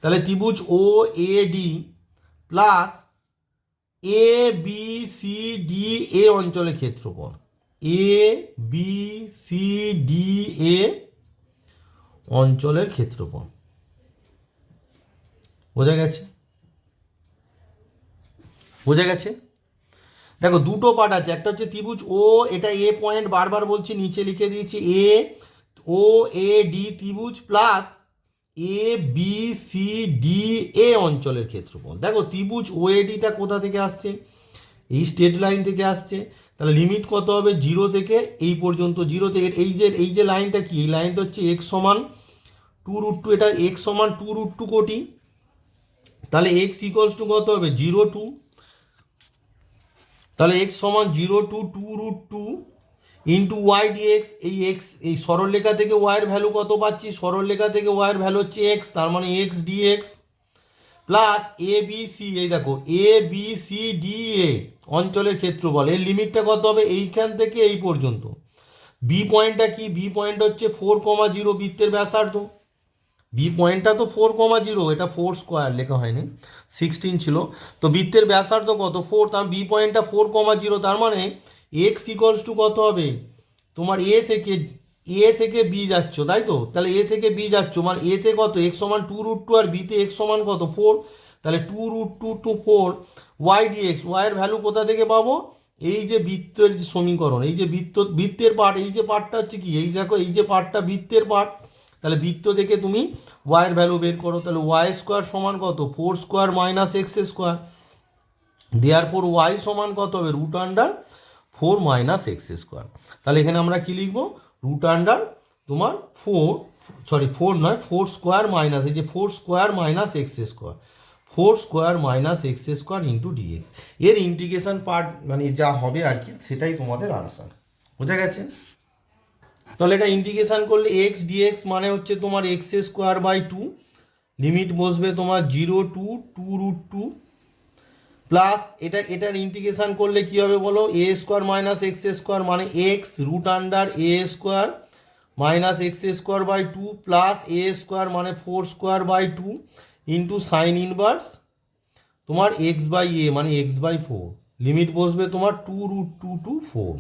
তাহলে ত্রিভুজ O A D plus A B C D A অঞ্চলের ক্ষেত্রফল, A B C D A অঞ্চলের ক্ষেত্রফল। বোঝা গেছে? দেখো দুটো পার্ট আছে, একটা হচ্ছে ত্রিভুজ ও, এটা এ পয়েন্ট, বারবার বলছি নিচে লিখে দিয়েছি এ, ও এ ডি ত্রিভুজ plus A B C D A অঞ্চলের ক্ষেত্রফল। দেখো ত্রিভুজ ও এ ডিটা কোথা থেকে আসছে? এই স্ট্রেট লাইন থেকে আসছে। তাহলে লিমিট কত হবে? 0 থেকে এই পর্যন্ত, 0 থেকে এই যে লাইনটা কি? এই লাইনটা হচ্ছে এক্স সমান 2√2, এটা এক্স সমান 2√2 কোটি। তাহলে এক্স ইকুয়ালস টু কত হবে? 0, 2। তাহলে এক্স সমান 0 to 2√2 ইন্টু ওয়াই ডিএক্স। এই সরলরেখা থেকে ওয়াইয়ের ভ্যালু কত পাচ্ছি? সরলরেখা থেকে ওয়াইয়ের ভ্যালু হচ্ছে এক্স, তার মানে x dx plus A B C, এই দেখো এ বি সি ডি এ অঞ্চলের ক্ষেত্রফল, এর লিমিটটা কত হবে? এইখান থেকে এই পর্যন্ত। বি পয়েন্টটা কি? বি পয়েন্ট হচ্ছে 4,0 বৃত্তের ব্যাসার্ধ। বি পয়েন্টটা তো 4,0, এটা 4 স্কোয়ার লেখা হয়নি, 16 ছিল। তো বৃত্তের ব্যাসার্ধ কত? 4, তার বি পয়েন্টটা 4,0, তার মানে এক্স ইকুয়ালস টু কত হবে? তোমার এ থেকে বি যাচ্ছ, তাই তো? তাহলে এ থেকে বি যাচ্ছ মানে এতে কত, এক্স সমান 2√2 আর বিতে এক্স সমান কত 4। তাহলে 2√2 to 4 ওয়াই ডিএক্স, ওয়াইয়ের ভ্যালু কোথা থেকে পাবো? এই যে বৃত্তের যে সমীকরণ, এই যে বৃত্তের পার্ট, এই যে পার্টটা হচ্ছে কি, এই দেখো এই যে পার্টটা বৃত্তের পার্ট। তাহলে বৃত্ত থেকে তুমি ওয়াইয়ের ভ্যালু বের করো। তাহলে ওয়াই স্কোয়ার সমান কত, 4 square minus x square. Therefore y সমান কত হবে, √4 মাইনাস এক্স স্কোয়ার। তাহলে এখানে আমরা কি লিখবো, তোমার 4 স্কোয়ার মাইনাস, এই যে 4 square minus x square, 4 square minus x square into dx. এর ইন্টিগ্রেশন পার্ট মানে যা হবে আর কি, সেটাই তোমাদের আনসার। বোঝা গেছে? তাহলে এটা ইন্টিগ্রেশন করলে এক্স ডিএক্স মানে হচ্ছে তোমার এক্স স্কোয়ার বাই 2, লিমিট বসবে তোমার 0 to 2√2 প্লাস এটার ইন্টিগ্রেশন করলে কি হবে বলো, a square minus x square মানে এক্স √এ square minus x square by 2 plus a square মানে 4 square by 2 into sine inverse তোমার এক্স বাই এ মানে এক্স বাই 4, লিমিট বসবে তোমার 2√2 to 4।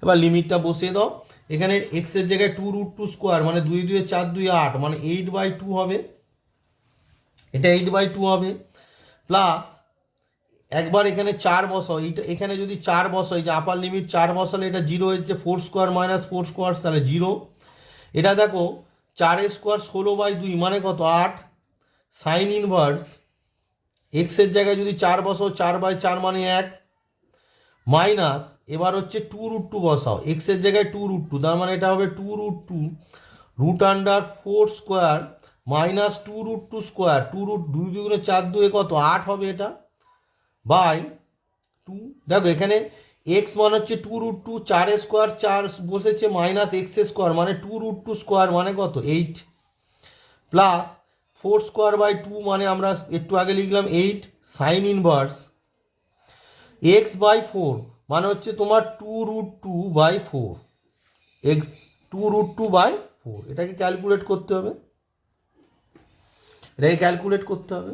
এবার লিমিটটা বসিয়ে দাও, এখানে এক্সের জায়গায় 2√2 স্কোয়ার মানে 2 2 4 2 8 মানে 8/2 হবে, এটা 8/2 হবে। প্লাস একবার এখানে 4 বসাও, এইটা এখানে যদি 4 বসাও, এই যে আপার লিমিট 4 বসালে এটা 0 হচ্ছে, 4 স্কোয়ার মাইনাস 4 স্কোয়ার তাহলে 0। এটা দেখো 4 স্কোয়ার 16/2 মানে কত 8, সাইন ইনভার্স এক্সের জায়গায় যদি 4 বসাও 4/4 মানে 1 মাইনাস, এবার হচ্ছে 2√2 বসাও, এক্সের জায়গায় 2√2 তার মানে এটা হবে 2√2 √4 স্কোয়ার মাইনাস 2√2 স্কোয়ার, 2 2 4 2 কত 8 হবে এটা বাই 2। দেখো এখানে এক্স মানে হচ্ছে 2√2, 4 স্কোয়ার 4 বসেছে মাইনাস এক্স স্কোয়ার মানে 2√2 স্কোয়ার মানে কত 8 প্লাস 4 স্কোয়ার বাই 2 মানে আমরা একটু আগে লিখলাম 8 সাইন ইনভার্স এক্স বাই 4 মানে হচ্ছে তোমার 2√2/4, এক্স 2√2/4। এটাকে ক্যালকুলেট করতে হবে,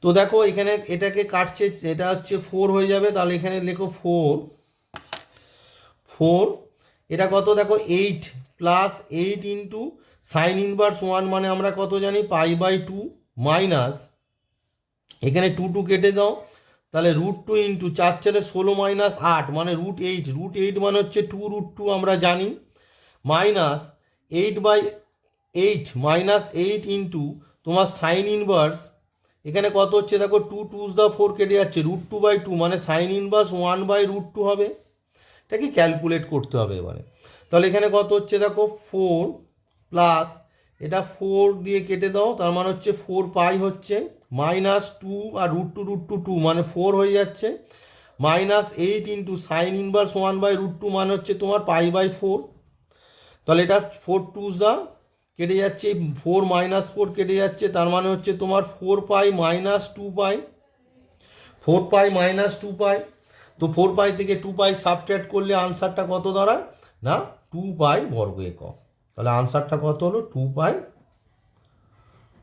তো দেখো এখানে এটাকে কাটছে, এটা হচ্ছে 4 হয়ে যাবে, তাহলে এখানে লেখো 4 এটা কত দেখো 8 প্লাস 8 ইন্টু সাইন ইনভার্স 1 মানে আমরা কত জানি π/2 মাইনাস এখানে 2 কেটে দাও, তাহলে √2 ইন্টু 4 4 16 মাইনাস 8 মানে √8 মানে হচ্ছে 2√2 আমরা জানি, মাইনাস 8/8 মাইনাস 8 ইন্টু তোমার সাইন ইনভার্স এখানে কত হচ্ছে দেখো 2 2 4 কেটে যাচ্ছে, √2/2 মানে সাইন ইনভার্স 1/√2 হবে। এটাকে ক্যালকুলেট করতে হবে এবারে। তাহলে এখানে কত হচ্ছে দেখো 4 প্লাস এটা 4 দিয়ে কেটে দাও, তার মানে হচ্ছে 4π হচ্ছে মাইনাস 2 আর √2 2 মানে 4 হয়ে যাচ্ছে, মাইনাস 8 ইন্টু সাইন ইনভার্স 1/√2 মানে হচ্ছে তোমার π/4। তাহলে এটা 4 2 কেটে যাচ্ছে, 4 মাইনাস 4 কেটে যাচ্ছে, তার মানে হচ্ছে তোমার 4π মাইনাস 2π, 4π মাইনাস 2π। তো 4π থেকে 2π সাবট্রাক্ট করলে আনসারটা কত দাঁড়ায় না 2π বর্গ একক। তাহলে আনসারটা কত হলো 2π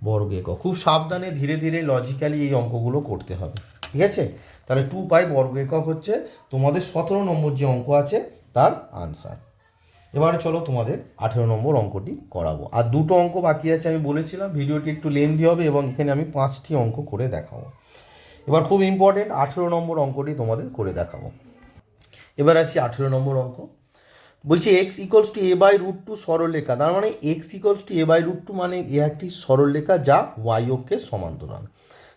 বর্গ একক। খুব সাবধানে ধীরে ধীরে লজিক্যালি এই অঙ্কগুলো করতে হবে, ঠিক আছে? তাহলে 2π বর্গ একক হচ্ছে তোমাদের 17 নম্বর যে অঙ্ক আছে তার আনসার। এবারে চলো তোমাদের 18 নম্বর অঙ্কটি করাবো। আর দুটো অঙ্ক বাকি আছে, আমি বলেছিলাম ভিডিওটি একটু লেন্দি হবে এবং এখানে আমি 5টি অঙ্ক করে দেখাবো। এবার খুব ইম্পর্টেন্ট 18 নম্বর অঙ্কটি তোমাদের করে দেখাবো। এবার আসি 18 নম্বর অঙ্ক। বলছি x ইকুয়ালস টু a/√2 সরলরেখা, তার মানে x ইকুয়ালস টু a/√2 মানে এ একটি সরলরেখা যা y অক্ষের সমান্তরাল,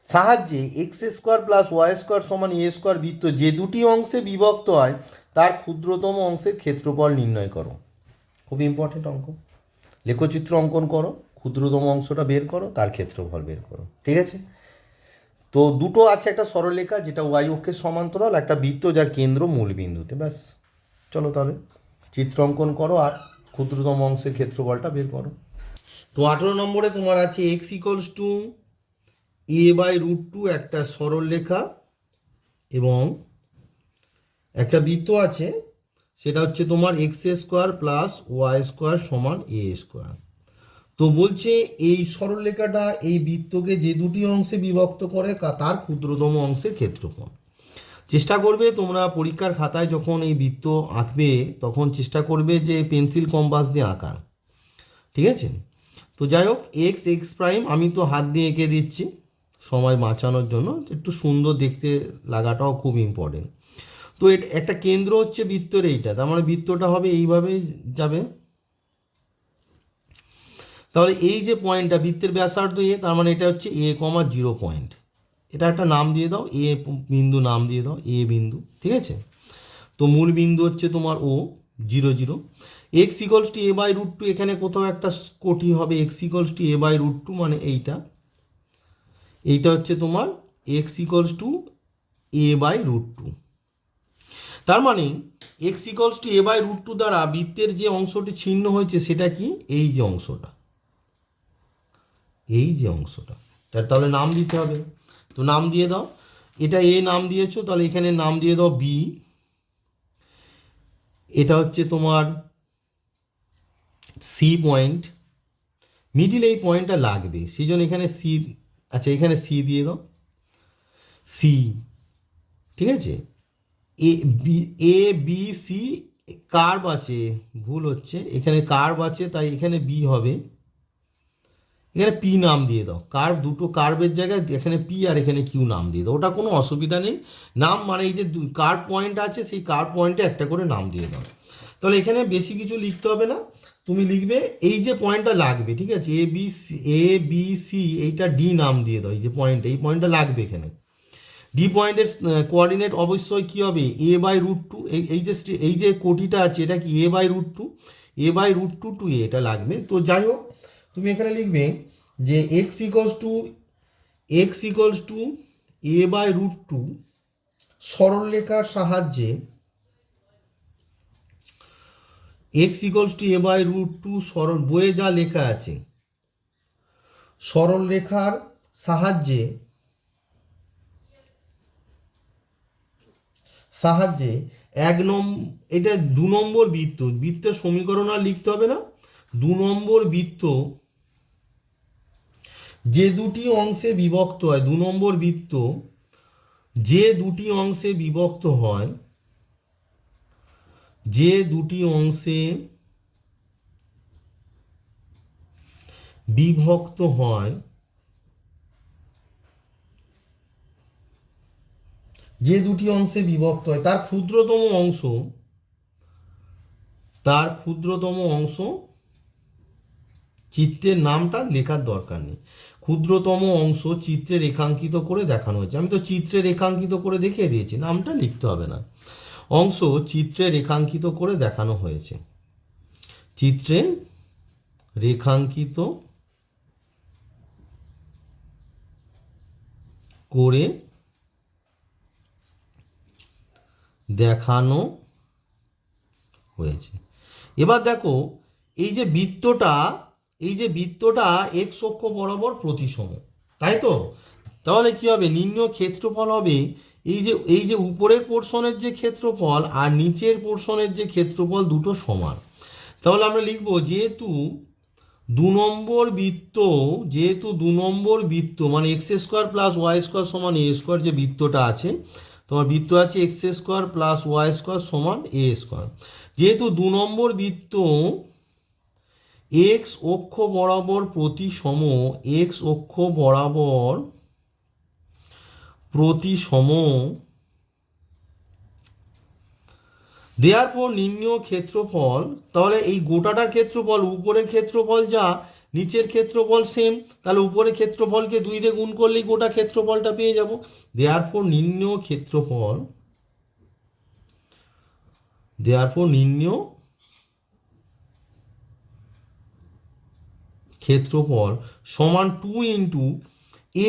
সাহায্যে x square plus y square সমান এ স্কোয়ার বৃত্ত যে দুটি অংশে বিভক্ত হয় তার ক্ষুদ্রতম অংশের ক্ষেত্রফল নির্ণয় করো। খুব ইম্পর্টেন্ট অঙ্ক। লেখচিত্র অঙ্কন করো, ক্ষুদ্রতম অংশটা বের করো, তার ক্ষেত্রফল বের করো, ঠিক আছে? তো দুটো আছে, একটা সরলরেখা যেটা ওয়াই অক্ষের সমান্তরাল, একটা বৃত্ত যার কেন্দ্র মূল বিন্দুতে। ব্যাস, চলো তাহলে চিত্র অঙ্কন করো আর ক্ষুদ্রতম অংশের ক্ষেত্রফলটা বের করো। তো 18 নম্বরে তোমার আছে এক্স ইকুয়ালস টু a/√2 একটা সরলরেখা এবং একটা বৃত্ত আছে, সেটা হচ্ছে তোমার x square plus y square সমান এ স্কোয়ার। তো বলছে এই সরলরেখাটা এই বৃত্তকে যে দুটি অংশে বিভক্ত করে তার ক্ষুদ্রতম অংশের ক্ষেত্রফল। চেষ্টা করবে তোমরা পরীক্ষার খাতায় যখন এই বৃত্ত আঁকবে তখন চেষ্টা করবে যে পেন্সিল কম্পাস দিয়ে আঁকা, ঠিক আছে? তো যাই হোক, এক্স এক্স প্রাইম আমি তো হাত দিয়ে এঁকে দিচ্ছি সময় বাঁচানোর জন্য, একটু সুন্দর দেখতে লাগাটাও খুব ইম্পর্টেন্ট। তো এটা একটা কেন্দ্র হচ্ছে বৃত্তের এইটা, তার মানে বৃত্তটা হবে এইভাবে যাবে। তাহলে এই যে পয়েন্টটা বৃত্তের ব্যাসার্ধ এ, তার মানে এটা হচ্ছে এ কমা 0 পয়েন্ট। এটা একটা নাম দিয়ে দাও, এ বিন্দু নাম দিয়ে দাও, এ বিন্দু, ঠিক আছে? তো মূল বিন্দু হচ্ছে তোমার O 0 0। X equals to a by √2, এখানে কোথাও একটা কোটি হবে x equals to a by √2, মানে এইটা হচ্ছে তোমার x equals to a by √2। তার মানে x equals to a by √2 দ্বারা বৃত্তের যে অংশটি ছিন্ন হয়েছে সেটা কি, এই যে অংশটা, তাহলে নাম দিতে হবে। তো নাম দিয়ে দাও, এটা এ নাম দিয়েছো, তাহলে এখানে নাম দিয়ে দাও বি। এটা হচ্ছে তোমার সি পয়েন্ট, মিডিল এই পয়েন্টটা লাগবে, সেই জন্য এখানে সি, আচ্ছা এখানে সি দিয়ে দাও, সি, ঠিক আছে? এ বি সি কার্ভ আছে, ভুল হচ্ছে, এখানে কার্ভ আছে তাই এখানে বি হবে, এখানে পি নাম দিয়ে দাও। কার্ভ, দুটো কার্ভের জায়গায় এখানে পি আর এখানে কিউ নাম দিয়ে দাও, ওটা কোনো অসুবিধা নেই। নাম মানে এই যে কার্ভ পয়েন্ট আছে সেই কার্ভ পয়েন্টে একটা করে নাম দিয়ে দাও। তাহলে এখানে বেশি কিছু লিখতে হবে না, তুমি লিখবে এই যে পয়েন্টটা লাগবে, ঠিক আছে? এ বি সি এইটা ডি নাম দিয়ে দাও, এই যে পয়েন্ট, এই পয়েন্টটা লাগবে এখানে। ডি পয়েন্টের কোঅর্ডিনেট অবশ্যই কী হবে, এ বাই √2। এই যে কোটিটা আছে এটা কি a by √2, a by √2 to a, এটা লাগবে। তো যাই হোক, তুমি এখানে লিখবে যে x equals to a by √2 সরলরেখার সাহায্যে, x equals to a by √2 সরল, বইয়ে যা লেখা আছে, সরলরেখার সাহায্যে এটা 2 নম্বর বৃত্তের সমীকরণ আর লিখতে হবে না। 2 নম্বর বৃত্ত যে দুটি অংশে বিভক্ত হয়, 2 নম্বর বৃত্ত যে দুটি অংশে বিভক্ত হয়, তার ক্ষুদ্রতম অংশ, চিত্রের নামটা লেখার দরকার নেই, ক্ষুদ্রতম অংশ চিত্রে রেখাঙ্কিত করে দেখানো হয়েছে। আমি তো চিত্রে রেখাঙ্কিত করে দেখিয়ে দিয়েছি, নামটা লিখতে হবে না। অংশ চিত্রে রেখাঙ্কিত করে দেখানো হয়েছে, চিত্রে রেখাঙ্কিত করে দেখানো হয়েছে। এবার দেখো এই যে বৃত্তটা এক্স অক্ষ বরাবর প্রতিসম, তাই তো? তাহলে কি হবে, নির্ণয় ক্ষেত্রফল হবে এই যে উপরের পোর্শনের যে ক্ষেত্রফল আর নিচের পোর্শনের যে ক্ষেত্রফল দুটো সমান। তাহলে আমরা লিখব যেহেতু 2 নম্বর বৃত্ত মানে x square plus y square সমান এ স্কোয়ার, যে বৃত্তটা আছে তোমার, বৃত্ত আছে x square plus y square সমান এ স্কোয়ার, যেহেতু 2 নম্বর বৃত্ত এক্স অক্ষ বরাবর প্রতিসম, দেয়ারপর নির্ণয় ক্ষেত্রফল, তাহলে এই গোটাটার ক্ষেত্রফল, উপরের ক্ষেত্রফল যা নিচের ক্ষেত্রফল সেম, তাহলে উপরের ক্ষেত্রফলকে 2 দিয়ে গুণ করলেই গোটা ক্ষেত্রফলটা পেয়ে যাব। দেয়ারপর নির্ণয় ক্ষেত্রফল সমান 2 into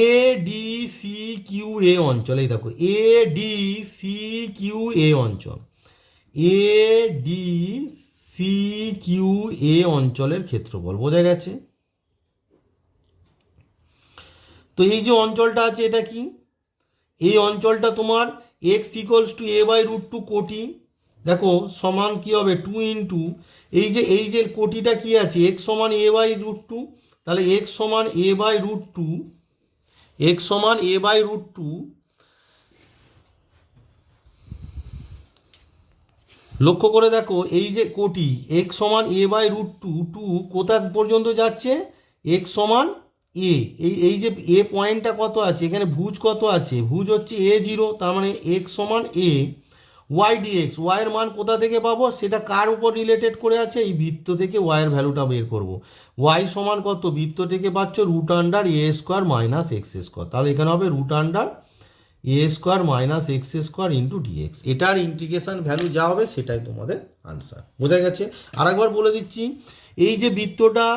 A D C Q A অঞ্চল। এই দেখো A D C Q A অঞ্চল, A D C Q A অঞ্চলের ক্ষেত্রফল, বোঝা গেছে? তো এই যে অঞ্চলটা আছে এটা কি, এই অঞ্চলটা তোমার x equals to a by √2 কোটি, দেখো সমান কি হবে 2 ইন্টু এই যে কোটিটা কি আছে এক্স সমান এ বাই √2, তাহলে এক্স সমান এ বাই √2, লক্ষ্য করে দেখো এই যে কোটি এক্স সমান এ বাই রুট টু টু কোথা পর্যন্ত যাচ্ছে, এক্স সমান এ, এই যে এ পয়েন্টটা কত আছে এখানে, ভুজ কত আছে, ভুজ হচ্ছে এ জিরো, তার মানে এক্স সমান এ, ওয়াই ডিএক্স, ওয়াইয়ের মান কোথা থেকে পাবো, সেটা কার উপর রিলেটেড করে আছে, এই বৃত্ত থেকে ওয়াইয়ের ভ্যালুটা বের করবো। ওয়াই সমান কত, বৃত্ত থেকে পাচ্ছ root under a square minus x square, তাহলে এখানে হবে root under a square minus x square into d x. এটার ইন্টিগ্রেশন ভ্যালু যা হবে সেটাই তোমাদের আনসার। বোঝা গেছে? আরেকবার বলে দিচ্ছি, এই যে বৃত্তটা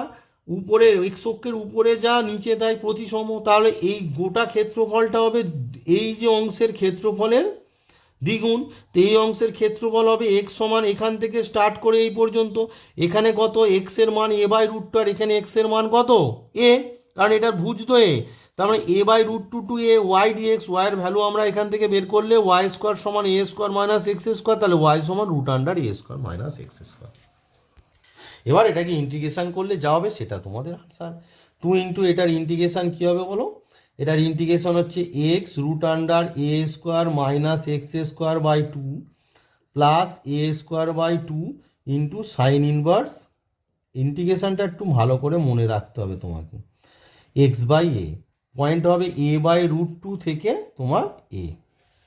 উপরে এক্স অক্ষের উপরে যা নিচে তাই প্রতিসম, তাহলে এই গোটা ক্ষেত্রফলটা হবে এই যে অংশের ক্ষেত্রফলের দ্বিগুণ। তো এই অংশের ক্ষেত্রফল হবে এক্স সমান এখান থেকে স্টার্ট করে এই পর্যন্ত, এখানে কত এক্সের মান এ বাই রুট টু, আর এখানে এক্সের মান কত এ, কারণ এটার ভুজ তো এ, তার মানে a by root two two a y d x, ওয়াইয়ের ভ্যালু আমরা এখান থেকে বের করলে ওয়াই স্কোয়ার সমান a square minus x square, তাহলে ওয়াই সমান root under a square minus x square. এবার এটাকে ইন্টিগ্রেশন করলে যা হবে সেটা তোমাদের আনসার। টু ইন্টু এটার ইন্টিগ্রেশন কী হবে বলো, এটার ইন্টিগ্রেশন হচ্ছে x root under a square minus x square by two plus a square by two into sine inverse, ইন্টিগ্রেশনটা একটু ভালো করে মনে রাখতে হবে তোমাকে, এক্স বাই এ, পয়েন্ট হবে এ বাই রুট টু থেকে তোমার এ।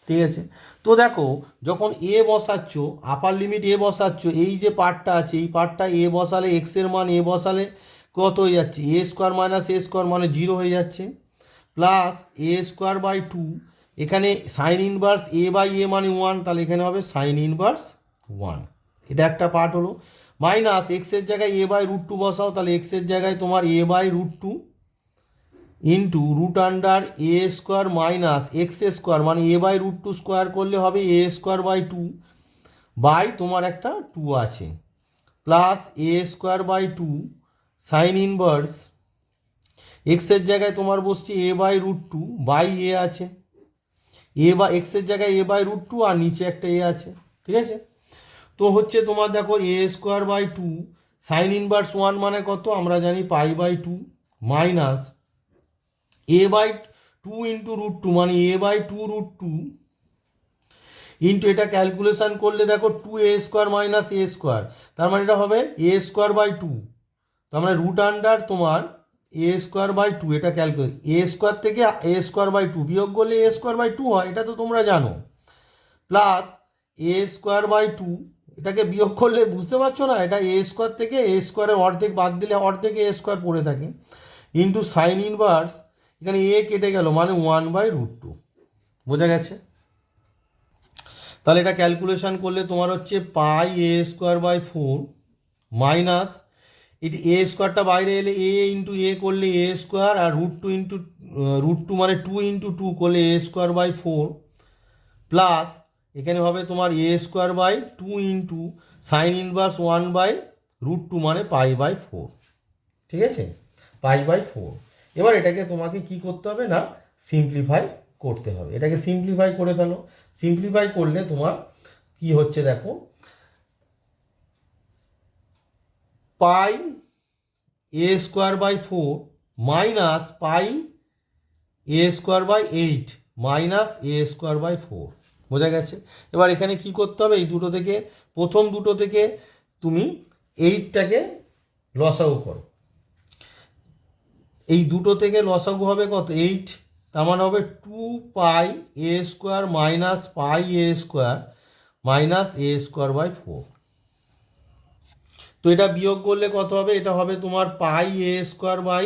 ঠিক আছে? তো দেখো যখন এ বসাচ্ছ, আপার লিমিট এ বসাচ্ছ, এই যে পার্টটা আছে এই পার্টটা এ বসালে এক্সের মান এ বসালে কত হয়ে যাচ্ছে, a square minus a square মানে জিরো হয়ে যাচ্ছে, plus a square by two, এখানে sine inverse a by a মানে ওয়ান, তাহলে এখানে হবে সাইন ইনভার্স ওয়ান, এটা একটা পার্ট হলো, মাইনাস এক্সের জায়গায় এ বাই রুট টু বসাও, তাহলে এক্সের জায়গায় তোমার a by root two into root under a square minus x square মানে a by root two square করলে হবে a square by two, by তোমার একটা টু আছে, plus a square by two sine inverse এক্সের জায়গায় তোমার বসছে a by root two by a আছে, এ বা এক্সের জায়গায় এ বাই রুট টু আর নিচে একটা এ আছে। ঠিক আছে? তো হচ্ছে তোমার দেখো a square by two sine inverse one মানে কত আমরা জানি pi by two, minus a by two into root two মানে a by two root two into এটা ক্যালকুলেশন করলে দেখো two a square minus a square, তার মানে এটা হবে এ স্কোয়ার বাই টু, তার মানে রুট আন্ডার তোমার এ স্কোয়ার বাই টু, এটা ক্যালকুলেট এ স্কোয়ার থেকে এ স্কোয়ার বাই টু বিয়োগ করলে এ স্কোয়ার বাই টু হয়, এটা তো তোমরা জানো, plus a square by two, এটাকে বিয়োগ করলে বুঝতে পারছো না, এটা এ স্কোয়ার থেকে এ স্কোয়ারের অর্ধেক বাদ দিলে অর্ধেকে এ স্কোয়ার পড়ে থাকে, ইন্টু সাইন ইনভার্স, এখানে এ কেটে গেল মানে ওয়ান বাই রুট টু। বোঝা গেছে? তাহলে এটা ক্যালকুলেশন করলে তোমার হচ্ছে pi a square by four minus এটি এ স্কোয়ারটা বাইরে এলে এ ইন্টু এ করলে এ স্কোয়ার, আর রুট টু মানে টু ইন্টু টু করলে a square by four, plus এখানে হবে তোমার a square by two into sine inverse one by root two মানে পাই বাই ফোর। ঠিক আছে? Pi by four. এবার এটাকে তোমাকে কি করতে হবে না, সিম্পলিফাই করতে হবে, এটাকে সিম্পলিফাই করে ফেলো। সিম্পলিফাই করলে তোমার কি হচ্ছে দেখো, pi a square by four minus pi a square by eight minus a square by four. বোঝা গেছে? এবার এখানে কি করতে হবে, এই দুটো থেকে প্রথম দুটো থেকে তুমি এইটটাকে লসাগু করো, এই দুটো থেকে লসাগু হবে কত এইট, তার মানে হবে two pi a square minus pi a square minus a square by four. তো এটা বিয়োগ করলে কত হবে, এটা হবে তোমার pi a square by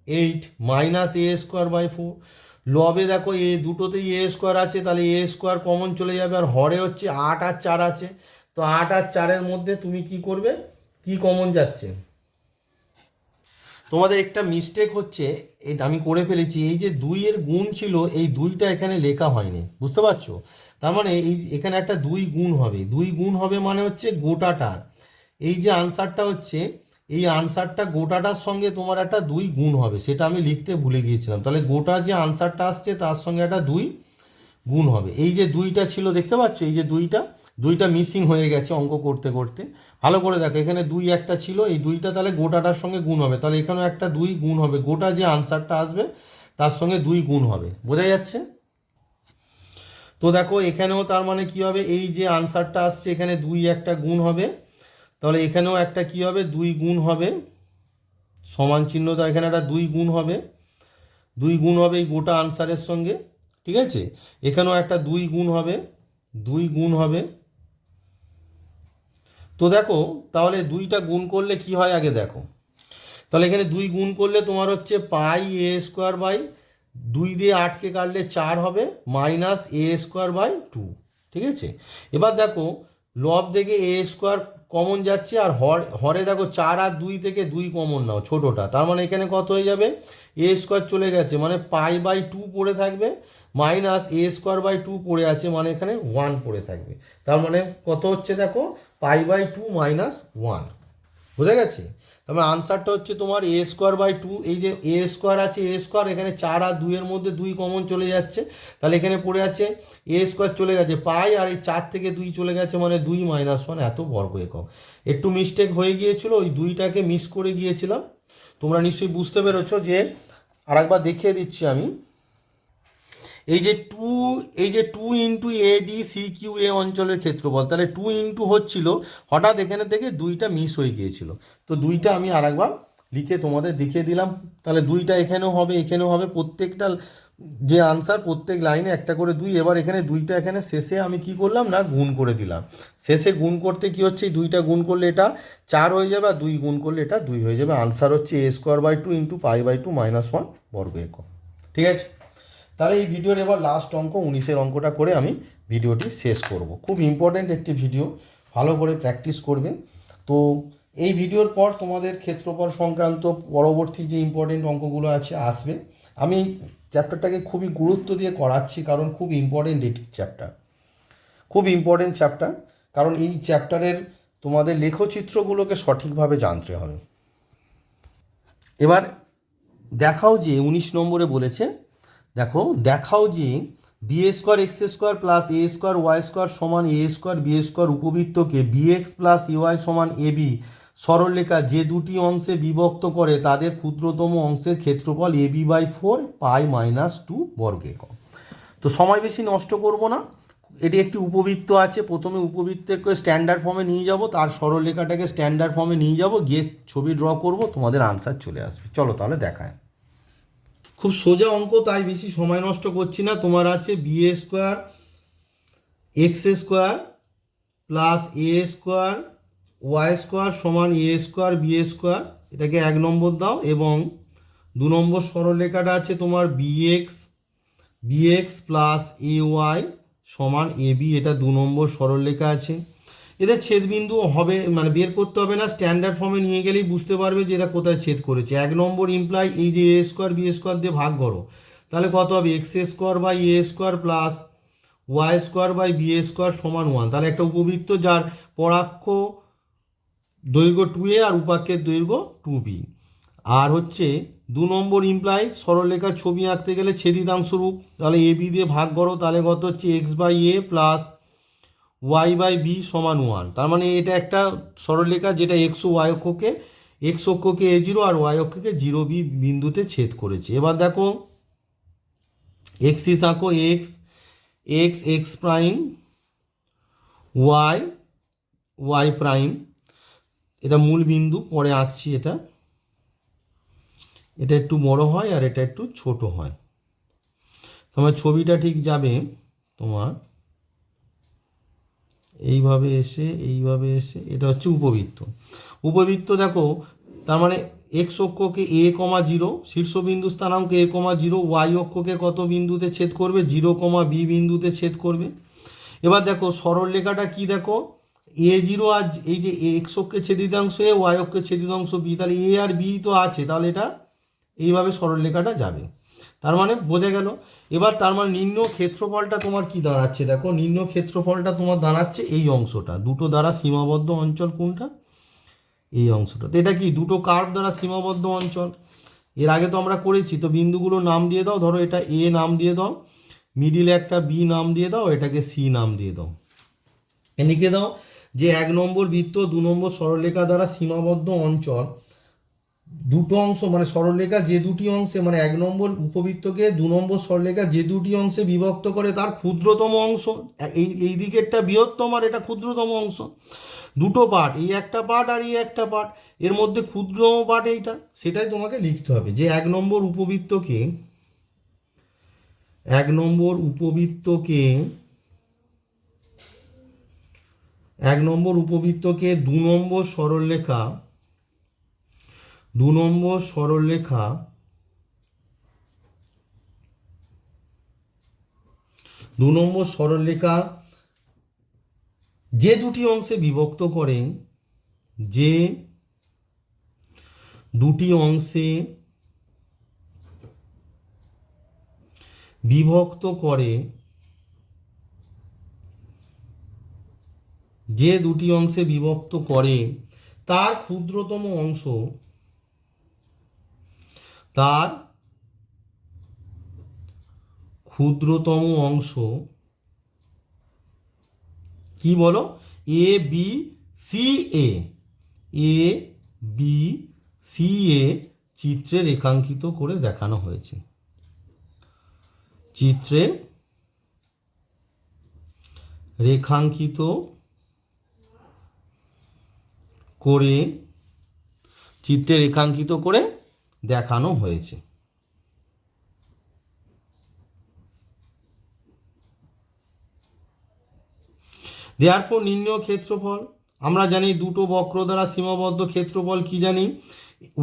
eight minus a square by four. লবে দেখো এ দুটোতেই এ স্কোয়ার আছে, তাহলে এ স্কোয়ার কমন চলে যাবে, আর হরে হচ্ছে আট আর চার আছে, তো আট আর চারের মধ্যে তুমি কি করবে, কি কমন যাচ্ছে, তোমাদের একটা মিস্টেক হচ্ছে, এটা আমি করে ফেলেছি, এই যে দুইয়ের গুণ ছিল এই দুইটা এখানে লেখা হয়নি, বুঝতে পারছো? তার মানে এই এখানে একটা দুই গুণ হবে, দুই গুণ হবে মানে হচ্ছে গোটাটা, এই যে আনসারটা হচ্ছে এই আনসারটা গোটাটার সঙ্গে তোমার একটা দুই গুণ হবে, সেটা আমি লিখতে ভুলে গিয়েছিলাম, তাহলে গোটা যে আনসারটা আসছে তার সঙ্গে একটা দুই গুণ হবে। এই যে দুইটা ছিল দেখতে পাচ্ছ, এই যে দুইটা মিসিং হয়ে গেছে অঙ্ক করতে করতে, ভালো করে দেখো এখানে দুই একটা ছিল, এই দুইটা তাহলে গোটাটার সঙ্গে গুণ হবে, তাহলে এখানেও একটা দুই গুণ হবে, গোটা যে আনসারটা আসবে তার সঙ্গে দুই গুণ হবে। বোঝা যাচ্ছে? তো দেখো এখানেও তার মানে কী হবে, এই যে আনসারটা আসছে এখানে 2 একটা গুণ হবে, তাহলে এখানেও একটা কী হবে 2 গুণ হবে, সমান চিহ্ন তো এখানে একটা 2 গুণ হবে, 2 গুণ হবে এই গোটা আনসারের সঙ্গে, ঠিক আছে। এখানেও একটা 2 গুণ হবে, 2 গুণ হবে। তো দেখো তাহলে 2টা গুণ করলে কি হয় আগে দেখো, তাহলে এখানে 2 গুণ করলে তোমার হচ্ছে পাই এ স্কোয়ার বাই 2 দিয়ে 8কে কাটলে 4 হবে মাইনাস এ স্কোয়ার বাই 2, ঠিক আছে। এবার দেখো লব থেকে এ স্কোয়ার কমন যাচ্ছে, আর হরে দেখো 4 আর 2 থেকে 2 কমন নাও ছোটোটা, তার মানে এখানে কত হয়ে যাবে, এ স্কোয়ার চলে গেছে মানে পাই বাই 2 পড়ে থাকবে, মাইনাস এ স্কোয়ার বাই 2 পড়ে আছে মানে এখানে 1 পড়ে থাকবে, তার মানে কত হচ্ছে দেখো পাই বাই 2 মাইনাস 1, বোঝা গেছে। তারপরে আনসারটা হচ্ছে তোমার এ স্কোয়ার বাই 2, এই যে এ স্কোয়ার আছে এ স্কোয়ার, এখানে 4 আর 2 এর মধ্যে 2 কমন চলে যাচ্ছে, তাহলে এখানে পড়ে আছে এ স্কোয়ার চলে গেছে পাই, আর এই 4 থেকে 2 চলে গেছে মানে 2 মাইনাস 1 এত বর্গ একক। একটু মিস্টেক হয়ে গিয়েছিল, ওই 2টাকে মিস করে গিয়েছিলাম, তোমরা নিশ্চয়ই বুঝতে পেরেছো। যে আরেকবার দেখিয়ে দিচ্ছি আমি, এই যে two into A D C Q A অঞ্চলের ক্ষেত্রফল, তাহলে 2 ইন্টু হচ্ছিল, হঠাৎ এখানে থেকে 2টা মিস হয়ে গিয়েছিল, তো 2টা আমি আরেকবার লিখে তোমাদের দেখিয়ে দিলাম। তাহলে 2টা এখানেও হবে এখানেও হবে, প্রত্যেকটা যে আনসার প্রত্যেক লাইনে একটা করে 2, এবার এখানে 2টা এখানে শেষে আমি কি করলাম না গুণ করে দিলাম, শেষে গুণ করতে কি হচ্ছে এই 2টা গুণ করলে এটা 4 হয়ে যাবে, আর 2 গুণ করলে এটা 2 হয়ে যাবে, আনসার হচ্ছে a square by 2 into pi by 2 minus 1 বর্গ একক, ঠিক আছে। তাহলে এই ভিডিওর এবার লাস্ট অঙ্ক 19-এর অঙ্কটা করে আমি ভিডিওটি শেষ করব। খুব ইম্পর্ট্যান্ট একটি ভিডিও, ভালো করে প্র্যাকটিস করবে। তো এই ভিডিওর পর তোমাদের ক্ষেত্রফল সংক্রান্ত পরবর্তী যে ইম্পর্টেন্ট অঙ্কগুলো আছে আসবে। আমি চ্যাপ্টারটাকে খুবই গুরুত্ব দিয়ে করাচ্ছি, কারণ খুব ইম্পর্টেন্ট এই চ্যাপ্টার, খুব ইম্পর্টেন্ট চ্যাপ্টার, কারণ এই চ্যাপ্টারের তোমাদের লেখচিত্রগুলোকে সঠিকভাবে জানতে হবে। এবার দেখাও যে 19 নম্বরে বলেছে, দেখো দেখাও যে b square x square plus a square y square সমান এ স্কোয়ার বি স্কোয়ার উপবৃত্তকে বি এক্স প্লাস ইউআই সমান এ বি সরলরেখা যে দুটি অংশে বিভক্ত করে তাদের ক্ষুদ্রতম অংশের ক্ষেত্রফল A b by 4 pi minus 2 বর্গ একক। তো সময় বেশি নষ্ট করব না, এটি একটি উপবৃত্ত আছে, প্রথমে উপবৃত্তের স্ট্যান্ডার্ড ফর্মে নিয়ে যাব, তার সরলরেখাটাকে স্ট্যান্ডার্ড ফর্মে নিয়ে যাব, গিয়ে ছবি ড্র করব, তোমাদের আনসার চলে আসবে। চলো তাহলে দেখায়, খুব সোজা অঙ্ক, তাই বেশি সময় নষ্ট করছি না। তোমার আছে b a square x square plus a square y square সমান এ স্কোয়ার বি স্কোয়ার, এটাকে 1 নম্বর দাও, এবং 2 নম্বর সরলরেখাটা আছে তোমার B x plus a y সমান এ বি, এটা 2 নম্বর সরলরেখা আছে। এদের ছেদবিন্দু হবে মানে বের করতে হবে না, স্ট্যান্ডার্ড ফর্মে নিয়ে গেলেই বুঝতে পারবে যে এটা কোথায় ছেদ করেছে। 1 নম্বর ইমপ্লাই এই যে এ স্কোয়ার বি স্কোয়ার দিয়ে ভাগ করো, তাহলে কত হবে x square by a square plus y square by b square সমান 1। তাহলে একটা উপবৃত্ত যার পরাক্ষ দৈর্ঘ্য 2a আর উপাক্ষের দৈর্ঘ্য 2b। আর হচ্ছে 2 নম্বর ইমপ্লাই সরলরেখার ছবি আঁকতে গেলে ছেদিতাংশ রূপ, তাহলে এ বি দিয়ে ভাগ করো, তাহলে কত হচ্ছে x by a plus y by b সমান 1। তার মানে এটা একটা সরলরেখা যেটা এক্স অক্ষকে এ জিরো আর ওয়াই অক্ষকে 0b বিন্দুতে ছেদ করেছে। এবার দেখো এক্সিস আঁকো, x x x prime y y prime, এটা মূল বিন্দু, পরে আঁকছি এটা, এটা একটু বড় হয় আর এটা একটু ছোট হয়, তোমার ছবিটা ঠিক যাবে তোমার এইভাবে এসে এটা হচ্ছে উপবৃত্ত দেখো, তার মানে এক্স অক্ষকে এ কমা 0 শীর্ষবিন্দু স্থানাঙ্ক এ কমা 0, ওয়াই অক্ষকে কত বিন্দুতে ছেদ করবে 0 কমা বি বিন্দুতে ছেদ করবে। এবার দেখো সরলরেখাটা কি, দেখো এ জিরো আর এই যে এক্স অক্ষের ছেদিতাংশ এ ওয়াই অক্ষের ছেদিতাংশ বি, তাহলে এ আর বি তো আছে, তাহলে এটা এইভাবে সরলরেখাটা যাবে, তার মানে বোঝা গেল। এবার তার মানে নিম্ন ক্ষেত্রফলটা তোমার কি দাঁড়াচ্ছে, দেখো নিম্ন ক্ষেত্রফলটা তোমার দাঁড়াচ্ছে এই অংশটা, দুটো দ্বারা সীমাবদ্ধ অঞ্চল কোনটা, এই অংশটা। তো এটা কি দুটো কার্ভ দ্বারা সীমাবদ্ধ অঞ্চল, এর আগে তো আমরা করেছি। তো বিন্দুগুলো নাম দিয়ে দাও, ধরো এটা এ নাম দিয়ে দাও, মিডিলে একটা বি নাম দিয়ে দাও, এটাকে সি নাম দিয়ে দাও, লিখে দাও যে 1 নম্বর বৃত্ত 2 নম্বর সরলরেখা দ্বারা সীমাবদ্ধ অঞ্চল দুটো অংশ মানে সরলরেখা যে দুটি অংশে মানে 1 নম্বর উপবৃত্তকে 2 নম্বর সরলরেখা যে দুটি অংশে বিভক্ত করে তার ক্ষুদ্রতম অংশ, এই দিকেরটা বৃহত্তম আর এটা ক্ষুদ্রতম অংশ, দুটো পার্ট, এই একটা পার্ট আর এই একটা পার্ট, এর মধ্যে ক্ষুদ্রতম পার্ট এইটা, সেটাই তোমাকে লিখতে হবে যে 1 নম্বর উপবৃত্তকে 1 নম্বর উপবৃত্তকে 1 নম্বর উপবৃত্তকে 2 নম্বর সরলরেখা 2 নম্বর সরলরেখা 2 নম্বর সরলরেখা যে দুটি অংশে বিভক্ত করে, যে দুটি অংশে বিভক্ত করে, যে দুটি অংশে বিভক্ত করে তার ক্ষুদ্রতম অংশ, তার ক্ষুদ্রতম অংশ কি বলো, এ বি সি এ, এ বি সি এ চিত্রে রেখাঙ্কিত করে দেখানো হয়েছে, চিত্রে রেখাঙ্কিত করে, চিত্রে রেখাঙ্কিত করে দেখানো হয়েছে। দেয়ারপর নির্ণয় ক্ষেত্রফল, আমরা জানি দুটো বক্র দ্বারা সীমাবদ্ধ ক্ষেত্রফল কি জানি,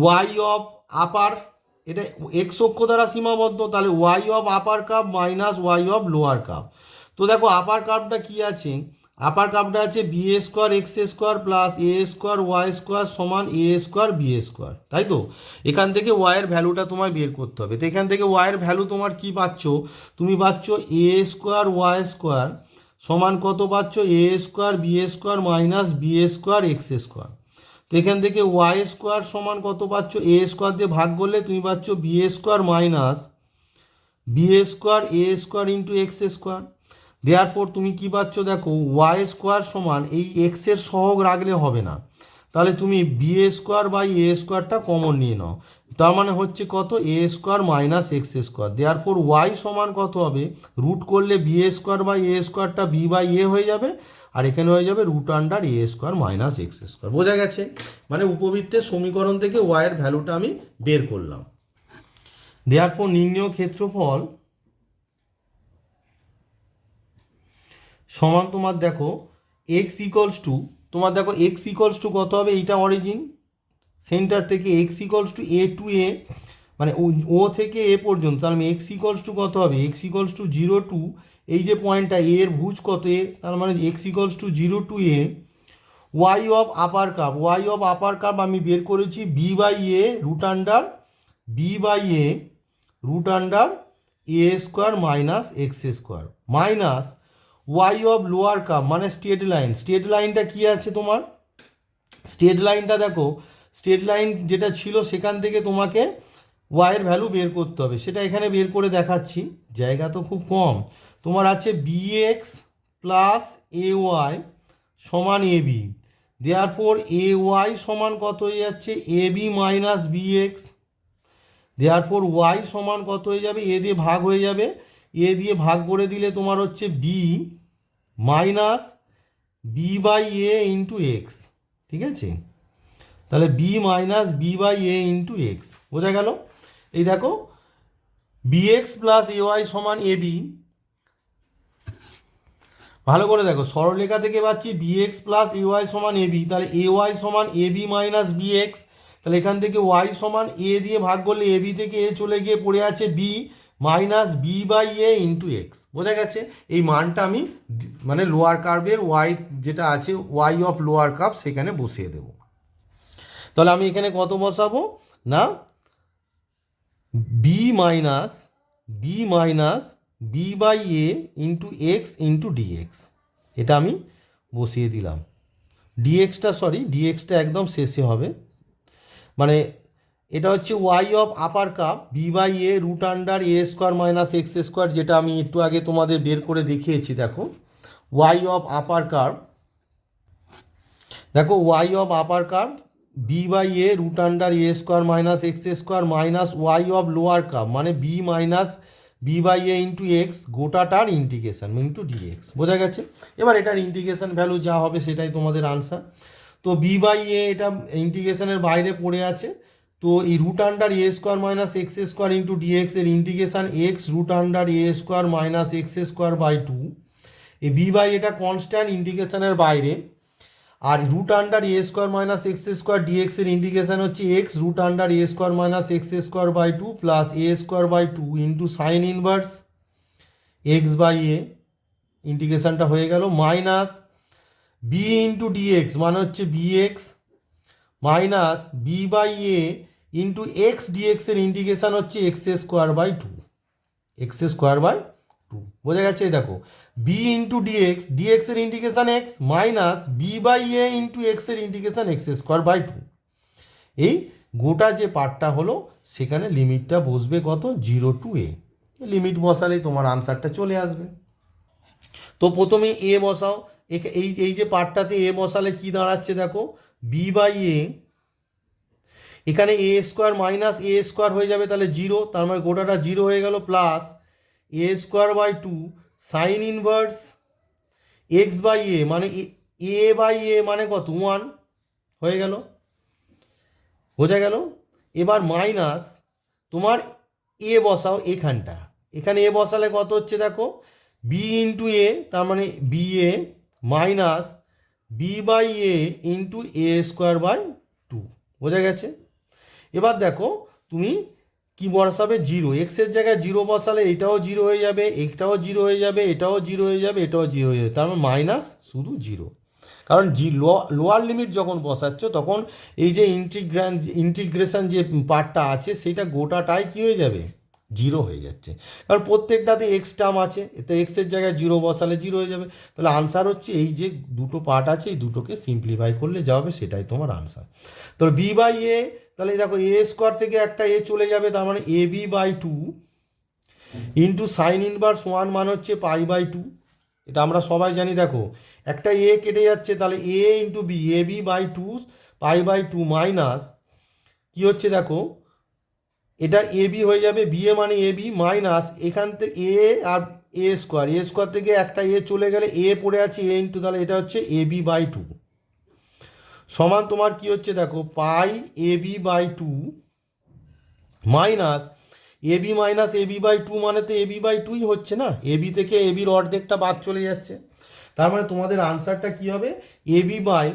ওয়াই অফ আপার, এটা এক্স অক্ষ দ্বারা সীমাবদ্ধ, তাহলে y of upper curve minus y of lower curve. তো দেখো আপার কার্ভটা কি আছে, আপার কার্ভটা আছে b a square x square plus a square y square সমান এ স্কোয়ার বি স্কোয়ার, তাই তো? এখান থেকে ওয়াইয়ের ভ্যালুটা তোমায় বের করতে হবে। তো এখান থেকে ওয়াইয়ের ভ্যালু তোমার কি পাচ্ছ, তুমি পাচ্ছ এ স্কোয়ার ওয়াই স্কোয়ার সমান কত পাচ্ছ, a square b square minus b square x square. তো এখান থেকে ওয়াই স্কোয়ার সমান কত পাচ্ছ, এ স্কোয়ার দিয়ে ভাগ করলে তুমি পাচ্ছ b square minus b square a square into x square. দেওয়ার পর তুমি কি পাচ্ছ, দেখো ওয়াই স্কোয়ার সমান এই এক্সের সহগ রাখলে হবে না, তাহলে তুমি বি স্কোয়ার বাই এ স্কোয়ারটা কমন নিয়ে নাও, তার মানে হচ্ছে কত, এ স্কোয়ার মাইনাস এক্স স্কোয়ার। দেওয়ার পর ওয়াই সমান কত হবে, রুট করলে বি স্কোয়ার বাই এ স্কোয়ারটা বি বাই এ হয়ে যাবে, আর এখানে হয়ে যাবে root under a square minus x square. বোঝা গেছে? মানে উপবৃত্তের সমীকরণ থেকে ওয়াইয়ের ভ্যালুটা আমি বের করলাম। দেওয়ার পর নির্ণয় ক্ষেত্রফল সমান তোমার দেখো এক্স ইকলস টু, তোমার দেখো এক্স ইকলস টু কত হবে, এইটা অরিজিন সেন্টার থেকে এক্স ইকলস টু এ মানে ও থেকে এ পর্যন্ত, তার মানে এক্স ইকলস টু কত হবে, এক্স ইকলস টু 0 টু এই যে পয়েন্টটা এর ভুজ কত এ, তার মানে x equals to 0 to a, y of upper curve, y of upper curve আমি বের করেছি b by a root under b by a root under a square minus x square minus y of lower curve মানে straight line, straight লাইনটা কি আছে তোমার, straight লাইনটা দেখো, স্ট্রেট লাইন যেটা ছিল সেখান থেকে তোমাকে ওয়াইয়ের ভ্যালু বের করতে হবে, সেটা এখানে বের করে দেখাচ্ছি, জায়গা তো খুব কম। তোমার আছে B x plus a y সমান এ বি, দেওয়ার পর এ ওয়াই সমান কত হয়ে যাচ্ছে, এ বি মাইনাস বি এক্স, দেওয়ার পর ওয়াই সমান কত হয়ে যাবে, এ দিয়ে ভাগ হয়ে যাবে, এ দিয়ে ভাগ করে দিলে তোমার হচ্ছে b minus b by a into x, ঠিক আছে? তাহলে b minus b by a into x, বোঝা গেল? এই দেখো b x plus a y সমান এ বি, ভালো করে দেখো সরলরেখা থেকে পাচ্ছি b x plus a y সমান এ বি, তাহলে এ ওয়াই সমান a b minus b x, তাহলে এখান থেকে ওয়াই সমান এ দিয়ে ভাগ করলে এ বি থেকে এ চলে গিয়ে পড়ে আছে b minus b by a into x, বোঝা গেছে? এই মানটা আমি মানে লোয়ার কার্ভের ওয়াই যেটা আছে ওয়াই অফ লোয়ার কার্ভ সেখানে বসিয়ে দেবো। তাহলে আমি এখানে কত বসাবো না, b minus b by a into x into dx, এটা আমি বসিয়ে দিলাম। ডিএক্সটা একদম শেষে হবে, মানে এটা হচ্ছে y of upper curve b by a root under a square minus x square, যেটা আমি একটু আগে তোমাদের বের করে দেখিয়েছি। দেখো ওয়াই অফ আপার কার্ভ, দেখো y of upper curve b by a root under a square minus x square minus y of lower curve, মানে b minus b by a into x গোটাটার ইন্টিগ্রেশন ইন্টু ডিএক্স। বোঝা গেছে? এবার এটার integration value যা হবে সেটাই তোমাদের আনসার। তো বি বাই এ এটা ইন্টিগ্রেশনের বাইরে পড়ে আছে, তো এই root under a square minus x square into dx এর integration x root under a square minus x square by two. এই বি বাই এটা কনস্ট্যান্ট ইন্টিগ্রেশনের বাইরে, আর root under a square minus x square d x এর integration হচ্ছে x root under a square minus x square by two plus a square by two into sine inverse x by a, ইন্টিগ্রেশনটা হয়ে গেল, minus B into d x মানে হচ্ছে b x minus b by a into x d x এর integration হচ্ছে x square by two, x square by two. বোঝা গেছে? দেখো বি ইন্টু ডিএক্স, ডিএক্স এর integration x minus b by a into x এর integration x square by two. এই গোটা যে পার্টটা হলো সেখানে লিমিটটা বসবে কত? 0 টু এ। লিমিট বসালেই তোমার আনসারটা চলে আসবে। তো প্রথমে এ বসাও, এই এই যে পার্টটাতে এ বসালে কি দাঁড়াচ্ছে দেখো, বি বাই এ, এখানে এ স্কোয়ার মাইনাস এ স্কোয়ার হয়ে যাবে তাহলে 0, তার মানে গোটাটা 0 হয়ে গেল, plus a square by two sine inverse x by a, মানে এ বাই এ মানে কত? 1 হয়ে গেল। বোঝা গেল? এবার মাইনাস তোমার এ বসাও এখানটা, এখানে এ বসালে কত হচ্ছে দেখো, বি ইন্টু এ, তার মানে b a minus b by a into a square by two. বোঝা গেছে? এবার দেখো তুমি কি বসাবে? 0, এক্সের জায়গায় 0 বসালে এটাও 0 হয়ে যাবে, এটাও 0 হয়ে যাবে, এটাও 0 হয়ে যাবে, এটাও 0 হয়ে যাবে, তার মানে মাইনাস শুধু 0। কারণ লোয়ার লিমিট যখন বসাচ্ছ তখন এই যে ইন্টিগ্রেশন যে পার্টটা আছে সেটা গোটাটাই কী হয়ে যাবে? 0 হয়ে যাচ্ছে, কারণ প্রত্যেকটাতে এক্স টার্ম আছে, এতে এক্সের জায়গায় 0 বসালে 0 হয়ে যাবে। তাহলে আনসার হচ্ছে এই যে দুটো পার্ট আছে এই দুটোকে সিম্পলিফাই করলে যা হবে সেটাই তোমার আনসার। তো বি বাই এ, তাহলে দেখো এ স্কোয়ার থেকে একটা এ চলে যাবে, তার মানে a b by two into sine inverse 1 মানে হচ্ছে পাই বাই টু। এটা আমরা সবাই জানি। দেখো একটা এ কেটে যাচ্ছে, তাহলে a into b, a b by two pi by two minus কী হচ্ছে দেখো, এটা এ বি হয়ে যাবে, বি এ মানে এ বি মাইনাস এখান থেকে এ আর এ স্কোয়ার থেকে একটা এ চলে গেলে এ পড়ে আছে এ ইন্টু, তাহলে এটা হচ্ছে এ বি বাই টু সমান তোমার কি হচ্ছে দেখো, pi a b by two minus a b minus a b by two, মানে তো এ বি বাই টুই হচ্ছে না, এ বি থেকে এ বির অর্ধেকটা বাদ চলে যাচ্ছে, তার মানে তোমাদের আনসারটা কী হবে? এ বি বাই,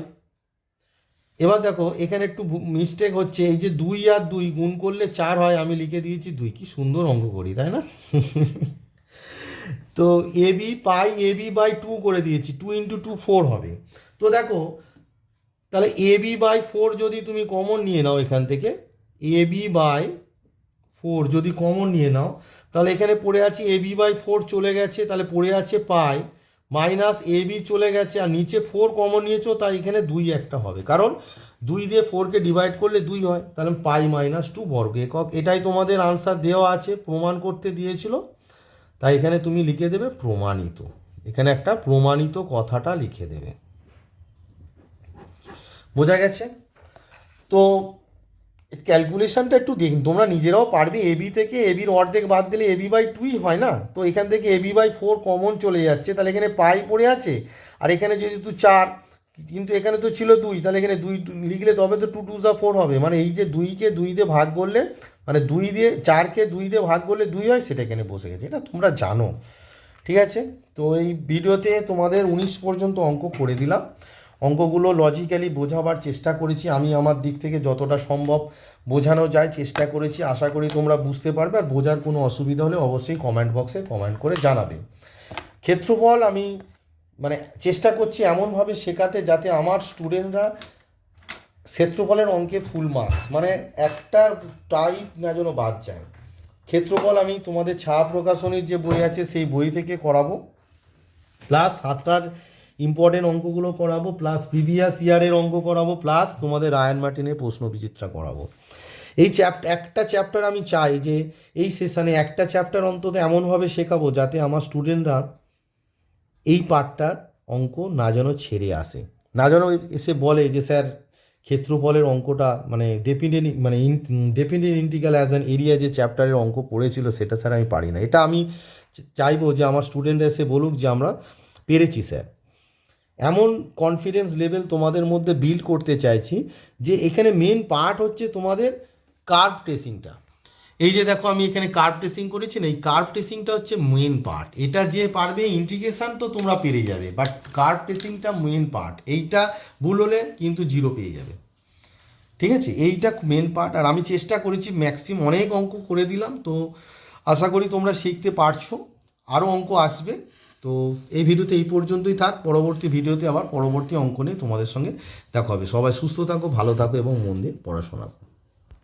এবার দেখো এখানে একটু মিস্টেক হচ্ছে, এই যে 2 আর 2 গুণ করলে 4 হয়, আমি লিখে দিয়েছি 2, কি সুন্দর অঙ্ক করি তাই না? তো a b pi a b by 2 করে দিয়েছি, 2 ইন্টু 2 4 হবে। তো দেখো তাহলে এ বি বাই 4 যদি তুমি কমন নিয়ে নাও এখান থেকে, এ বি বাই 4 যদি কমন নিয়ে নাও, তাহলে এখানে পড়ে আছে এ বি বাই 4 চলে গেছে, তাহলে পড়ে আছে পাই মাইনাস এ বি চলে গেছে, আর নিচে 4 কমন নিয়েছো, তাই এখানে 2 একটা হবে, কারণ 2 দিয়ে 4কে ডিভাইড করলে 2 হয়, তাহলে পাই মাইনাস 2 বর্গ একক। এটাই তোমাদের আনসার দেওয়া আছে, প্রমাণ করতে দিয়েছিল, তাই এখানে তুমি লিখে দেবে প্রমাণিত, এখানে একটা প্রমাণিত কথাটা লিখে দেবে। বোঝা গেছে? তো ক্যালকুলেশনটা একটু দেখুন, তোমরা নিজেরাও পারবে। এ বি থেকে এ বির অর্ধেক বাদ দিলে এ বি বাই 2ই হয় না, তো এখান থেকে এ বি বাই 4 কমন চলে যাচ্ছে, তাহলে এখানে পাই পড়ে আছে, আর এখানে যদি 4, কিন্তু এখানে তো ছিল 2, তাহলে এখানে 2 লিখলে তবে তো 2 2 যা 4 হবে, মানে এই যে 2কে 2 দিয়ে ভাগ করলে, মানে 2 দিয়ে 4কে 2 দিয়ে ভাগ করলে 2 হয়, সেটা এখানে বসে গেছে, এটা তোমরা জানো। ঠিক আছে? তো এই ভিডিওতে তোমাদের 19 পর্যন্ত অঙ্ক করে দিলাম, অঙ্কগুলো লজিক্যালি বোঝাবার চেষ্টা করেছি, আমি আমার দিক থেকে যতটা সম্ভব বোঝানো যায় চেষ্টা করেছি, আশা করি তোমরা বুঝতে পারবে, আর বোঝার কোনো অসুবিধা হলে অবশ্যই কমেন্ট বক্সে কমেন্ট করে জানাবে। ক্ষেত্রফল আমি মানে চেষ্টা করছি এমনভাবে শেখাতে যাতে আমার স্টুডেন্টরা ক্ষেত্রফলের অঙ্কে ফুল মার্কস, মানে একটা টাইপ না যেন বাদ যায়। ক্ষেত্রফল আমি তোমাদের ছায়া প্রকাশনীর যে বই আছে সেই বই থেকে করাবো, প্লাস 7টার ইম্পর্টেন্ট অঙ্কগুলো করাবো, প্লাস প্রিভিয়াস ইয়ারের অঙ্ক করাবো, প্লাস তোমাদের রায়ান মার্টিনের প্রশ্ন বিচিত্রা করাবো। এই একটা চ্যাপ্টার আমি চাই যে এই সেশানে একটা চ্যাপ্টার অন্তত এমনভাবে শেখাবো যাতে আমার স্টুডেন্টরা এই পার্টটার অঙ্ক না যেন ছেড়ে আসে, না যেন এসে বলে যে স্যার ক্ষেত্রফলের অঙ্কটা মানে definite integral as an area যে চ্যাপ্টারের অঙ্ক পড়েছিল সেটা স্যার আমি পারি না। এটা আমি চাইবো যে আমার স্টুডেন্টরা এসে বলুক যে আমরা পেরেছি স্যার। এমন কনফিডেন্স লেভেল তোমাদের মধ্যে বিল্ড করতে চাইছি যে এখানে মেন পার্ট হচ্ছে তোমাদের কার্ভ ট্রেসিংটা। এই যে দেখো আমি এখানে কার্ভ ট্রেসিং করেছি না, এই কার্ভ ট্রেসিংটা হচ্ছে মেন পার্ট। এটা যে পারবে ইন্টিগ্রেশন তো তোমরা পেরে যাবে, বাট কার্ভ ট্রেসিংটা মেন পার্ট। এইটা ভুল হলে কিন্তু 0 পেয়ে যাবে, ঠিক আছে? এইটা মেন পার্ট। আর আমি চেষ্টা করেছি ম্যাক্সিমাম অনেক অঙ্ক করে দিলাম, তো আশা করি তোমরা শিখতে পারছো। আরও অঙ্ক আসবে। তো এই ভিডিওতে এই পর্যন্তই থাক, পরবর্তী ভিডিওতে আবার পরবর্তী অঙ্ক নিয়ে তোমাদের সঙ্গে দেখা হবে। সবাই সুস্থ থাকো, ভালো থাকো এবং মন দিয়ে পড়াশোনা করো।